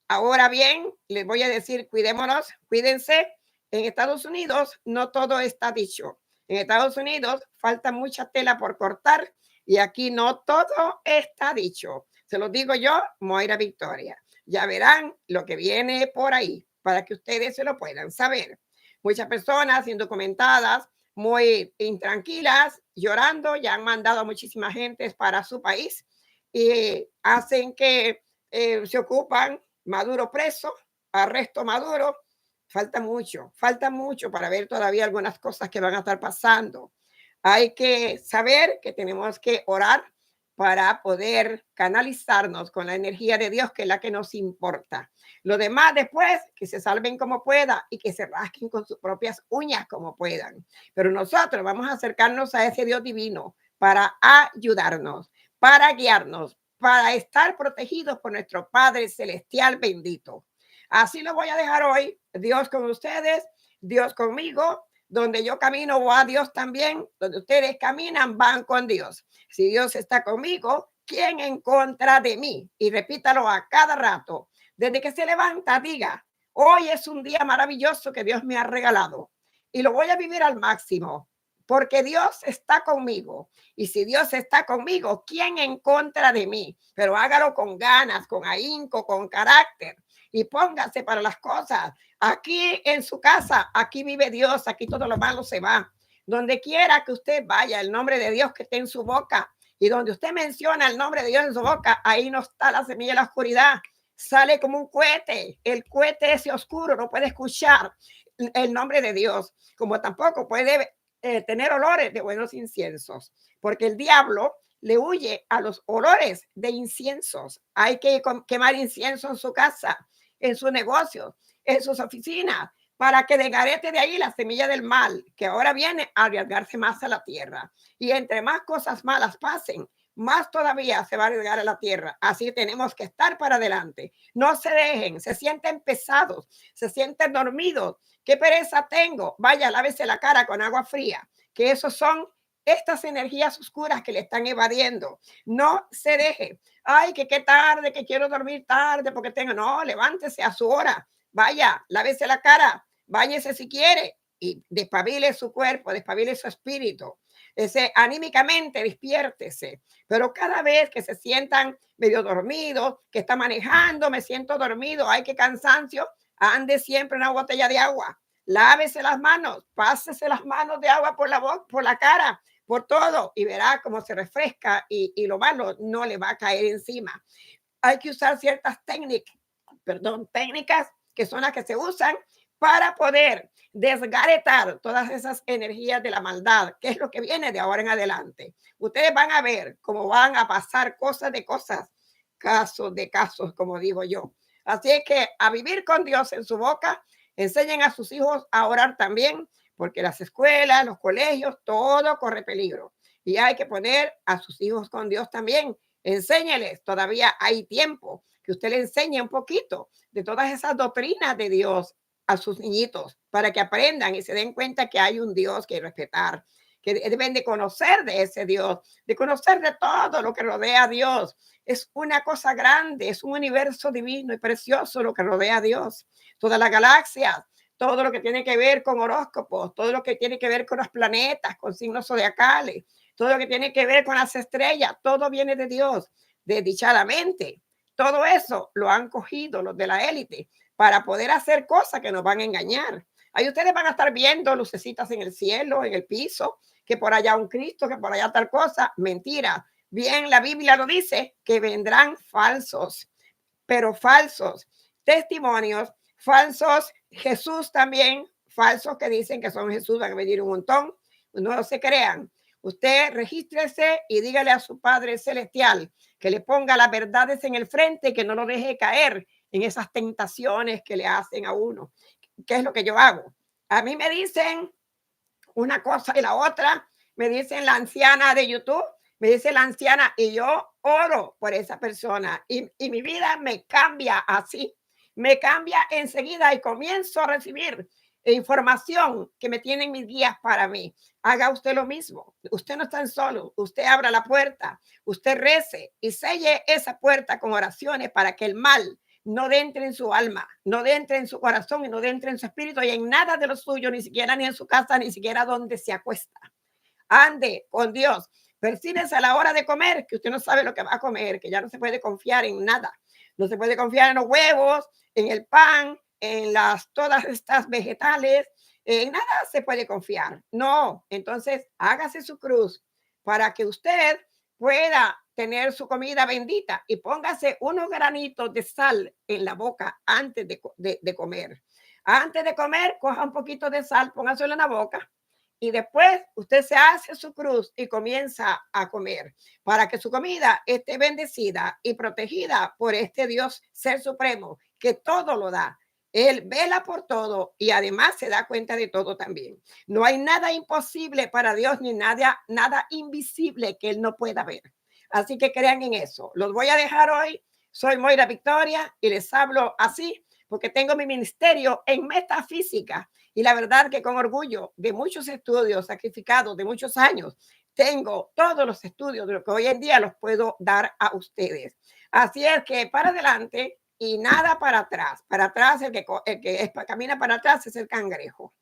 Ahora bien, les voy a decir, cuidémonos, cuídense. En Estados Unidos no todo está dicho. En Estados Unidos falta mucha tela por cortar y aquí no todo está dicho. Se lo digo yo, Moira Victoria. Ya verán lo que viene por ahí para que ustedes se lo puedan saber. Muchas personas indocumentadas, muy intranquilas, llorando, ya han mandado a muchísima gente para su país y hacen que se ocupan Maduro preso, arresto Maduro. Falta mucho para ver todavía algunas cosas que van a estar pasando. Hay que saber que tenemos que orar para poder canalizarnos con la energía de Dios, que es la que nos importa. Lo demás después, que se salven como pueda y que se rasquen con sus propias uñas como puedan. Pero nosotros vamos a acercarnos a ese Dios divino para ayudarnos, para guiarnos, para estar protegidos por nuestro Padre Celestial bendito. Así lo voy a dejar hoy. Dios con ustedes, Dios conmigo. Donde yo camino va Dios también. Donde ustedes caminan van con Dios. Si Dios está conmigo, ¿quién en contra de mí? Y repítalo a cada rato. Desde que se levanta, diga, hoy es un día maravilloso que Dios me ha regalado. Y lo voy a vivir al máximo. porque Dios está conmigo. Y si Dios está conmigo, ¿quién en contra de mí? Pero hágalo con ganas, con ahínco, con carácter y póngase para las cosas. Aquí en su casa, aquí vive Dios, aquí todo lo malo se va. Donde quiera que usted vaya, el nombre de Dios que esté en su boca, y donde usted menciona el nombre de Dios en su boca, ahí no está la semilla de la oscuridad. Sale como un cohete. El cohete ese oscuro no puede escuchar el nombre de Dios, como tampoco puede tener olores de buenos inciensos, porque el diablo le huye a los olores de inciensos. Hay que quemar incienso en su casa, en su negocio, en sus oficinas, para que desgarete de ahí la semilla del mal, que ahora viene a arriesgarse más a la tierra. Y entre más cosas malas pasen, más todavía se va a arriesgar a la tierra. Así tenemos que estar para adelante. No se dejen, se sienten pesados, se sienten dormidos. ¿Qué pereza tengo? Vaya, lávese la cara con agua fría, que esos son estas energías oscuras que le están evadiendo. No se deje. Ay, que qué tarde, que quiero dormir tarde porque tengo. No, levántese a su hora. Vaya, lávese la cara, báñese si quiere y despabile su cuerpo, despabile su espíritu. Anímicamente despiértese, pero cada vez que se sientan medio dormidos, que está manejando, me siento dormido, ay, qué cansancio, ande siempre una botella de agua, lávese las manos, pásese las manos de agua por la boca, por la cara, por todo, y verá cómo se refresca y lo malo no le va a caer encima. Hay que usar ciertas técnicas que son las que se usan para poder desgaretar todas esas energías de la maldad, que es lo que viene de ahora en adelante. Ustedes van a ver cómo van a pasar cosas de cosas, casos de casos, como digo yo. Así es que a vivir con Dios en su boca, enseñen a sus hijos a orar también, porque las escuelas, los colegios, todo corre peligro. Y hay que poner a sus hijos con Dios también. Enséñeles, todavía hay tiempo que usted le enseñe un poquito de todas esas doctrinas de Dios a sus niñitos para que aprendan y se den cuenta que hay un Dios que respetar, que deben de conocer de ese Dios, de conocer de todo lo que rodea a Dios. Es una cosa grande, es un universo divino y precioso lo que rodea a Dios. Toda la galaxia, todo lo que tiene que ver con horóscopos, todo lo que tiene que ver con los planetas, con signos zodiacales, todo lo que tiene que ver con las estrellas, todo viene de Dios, desdichadamente. Todo eso lo han cogido los de la élite para poder hacer cosas que nos van a engañar. Ahí ustedes van a estar viendo lucecitas en el cielo, en el piso, que por allá un Cristo, que por allá tal cosa. Mentira. Bien, la Biblia lo dice, que vendrán falsos, pero falsos testimonios, falsos Jesús también, falsos que dicen que son Jesús, van a venir un montón. No se crean. Usted regístrese y dígale a su Padre Celestial que le ponga las verdades en el frente y que no lo deje caer en esas tentaciones que le hacen a uno. ¿Qué es lo que yo hago? A mí me dicen una cosa y la otra, me dicen la anciana de YouTube, me dice la anciana y yo oro por esa persona y mi vida me cambia así, me cambia enseguida y comienzo a recibir información que me tienen mis guías para mí. Haga usted lo mismo. Usted no está solo. Usted abra la puerta, usted rece y selle esa puerta con oraciones para que el mal no entre en su alma, no entre en su corazón y no entre en su espíritu y en nada de lo suyo, ni siquiera ni en su casa, ni siquiera donde se acuesta. Ande con Dios. Persínese a la hora de comer, que usted no sabe lo que va a comer, que ya no se puede confiar en nada. No se puede confiar en los huevos, en el pan, en todas estas vegetales, en nada se puede confiar. No, entonces hágase su cruz para que usted pueda tener su comida bendita y póngase unos granitos de sal en la boca antes de comer. Antes de comer, coja un poquito de sal, póngaselo en la boca y después usted se hace su cruz y comienza a comer para que su comida esté bendecida y protegida por este Dios Ser Supremo que todo lo da. Él vela por todo y además se da cuenta de todo también. No hay nada imposible para Dios ni nada invisible que Él no pueda ver. Así que crean en eso. Los voy a dejar hoy. Soy Moira Victoria y les hablo así porque tengo mi ministerio en metafísica y la verdad que con orgullo de muchos estudios sacrificados de muchos años, tengo todos los estudios de lo que hoy en día los puedo dar a ustedes. Así es que para adelante y nada para atrás. Para atrás, camina para atrás es el cangrejo.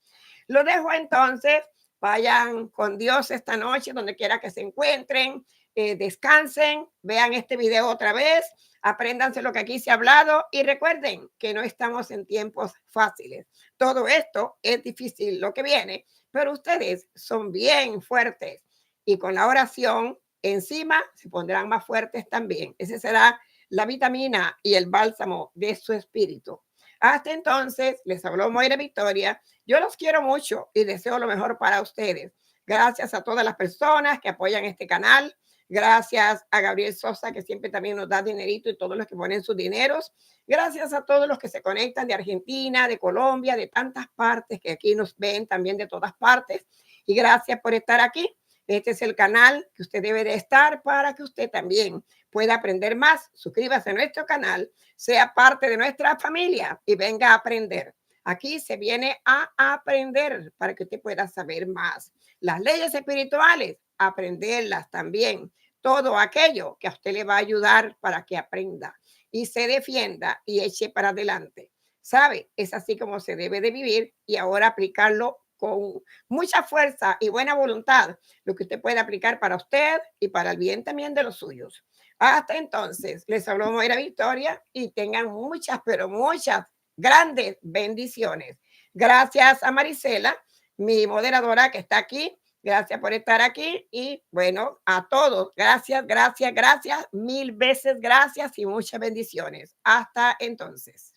Lo dejo entonces Vayan con Dios esta noche, donde quiera que se encuentren, descansen, vean este video otra vez, apréndanse lo que aquí se ha hablado y recuerden que no estamos en tiempos fáciles. Todo esto es difícil lo que viene, pero ustedes son bien fuertes y con la oración encima se pondrán más fuertes también. Ese será la vitamina y el bálsamo de su espíritu. Hasta entonces, les habló Moira Victoria. Yo los quiero mucho y deseo lo mejor para ustedes. Gracias a todas las personas que apoyan este canal. Gracias a Gabriel Sosa, que siempre también nos da dinerito y todos los que ponen sus dineros. Gracias a todos los que se conectan de Argentina, de Colombia, de tantas partes que aquí nos ven también de todas partes. Y gracias por estar aquí. Este es el canal que usted debe de estar para que usted también pueda aprender más. Suscríbase a nuestro canal, sea parte de nuestra familia y venga a aprender. Aquí se viene a aprender para que usted pueda saber más. Las leyes espirituales, aprenderlas también. Todo aquello que a usted le va a ayudar para que aprenda y se defienda y eche para adelante. ¿Sabe? Es así como se debe de vivir y ahora aplicarlo con mucha fuerza y buena voluntad, lo que usted puede aplicar para usted y para el bien también de los suyos. Hasta entonces, les habló Moira Victoria y tengan muchas, pero muchas grandes bendiciones. Gracias a Marisela, mi moderadora que está aquí. Gracias por estar aquí y bueno, a todos, gracias, gracias, gracias, mil veces gracias y muchas bendiciones. Hasta entonces.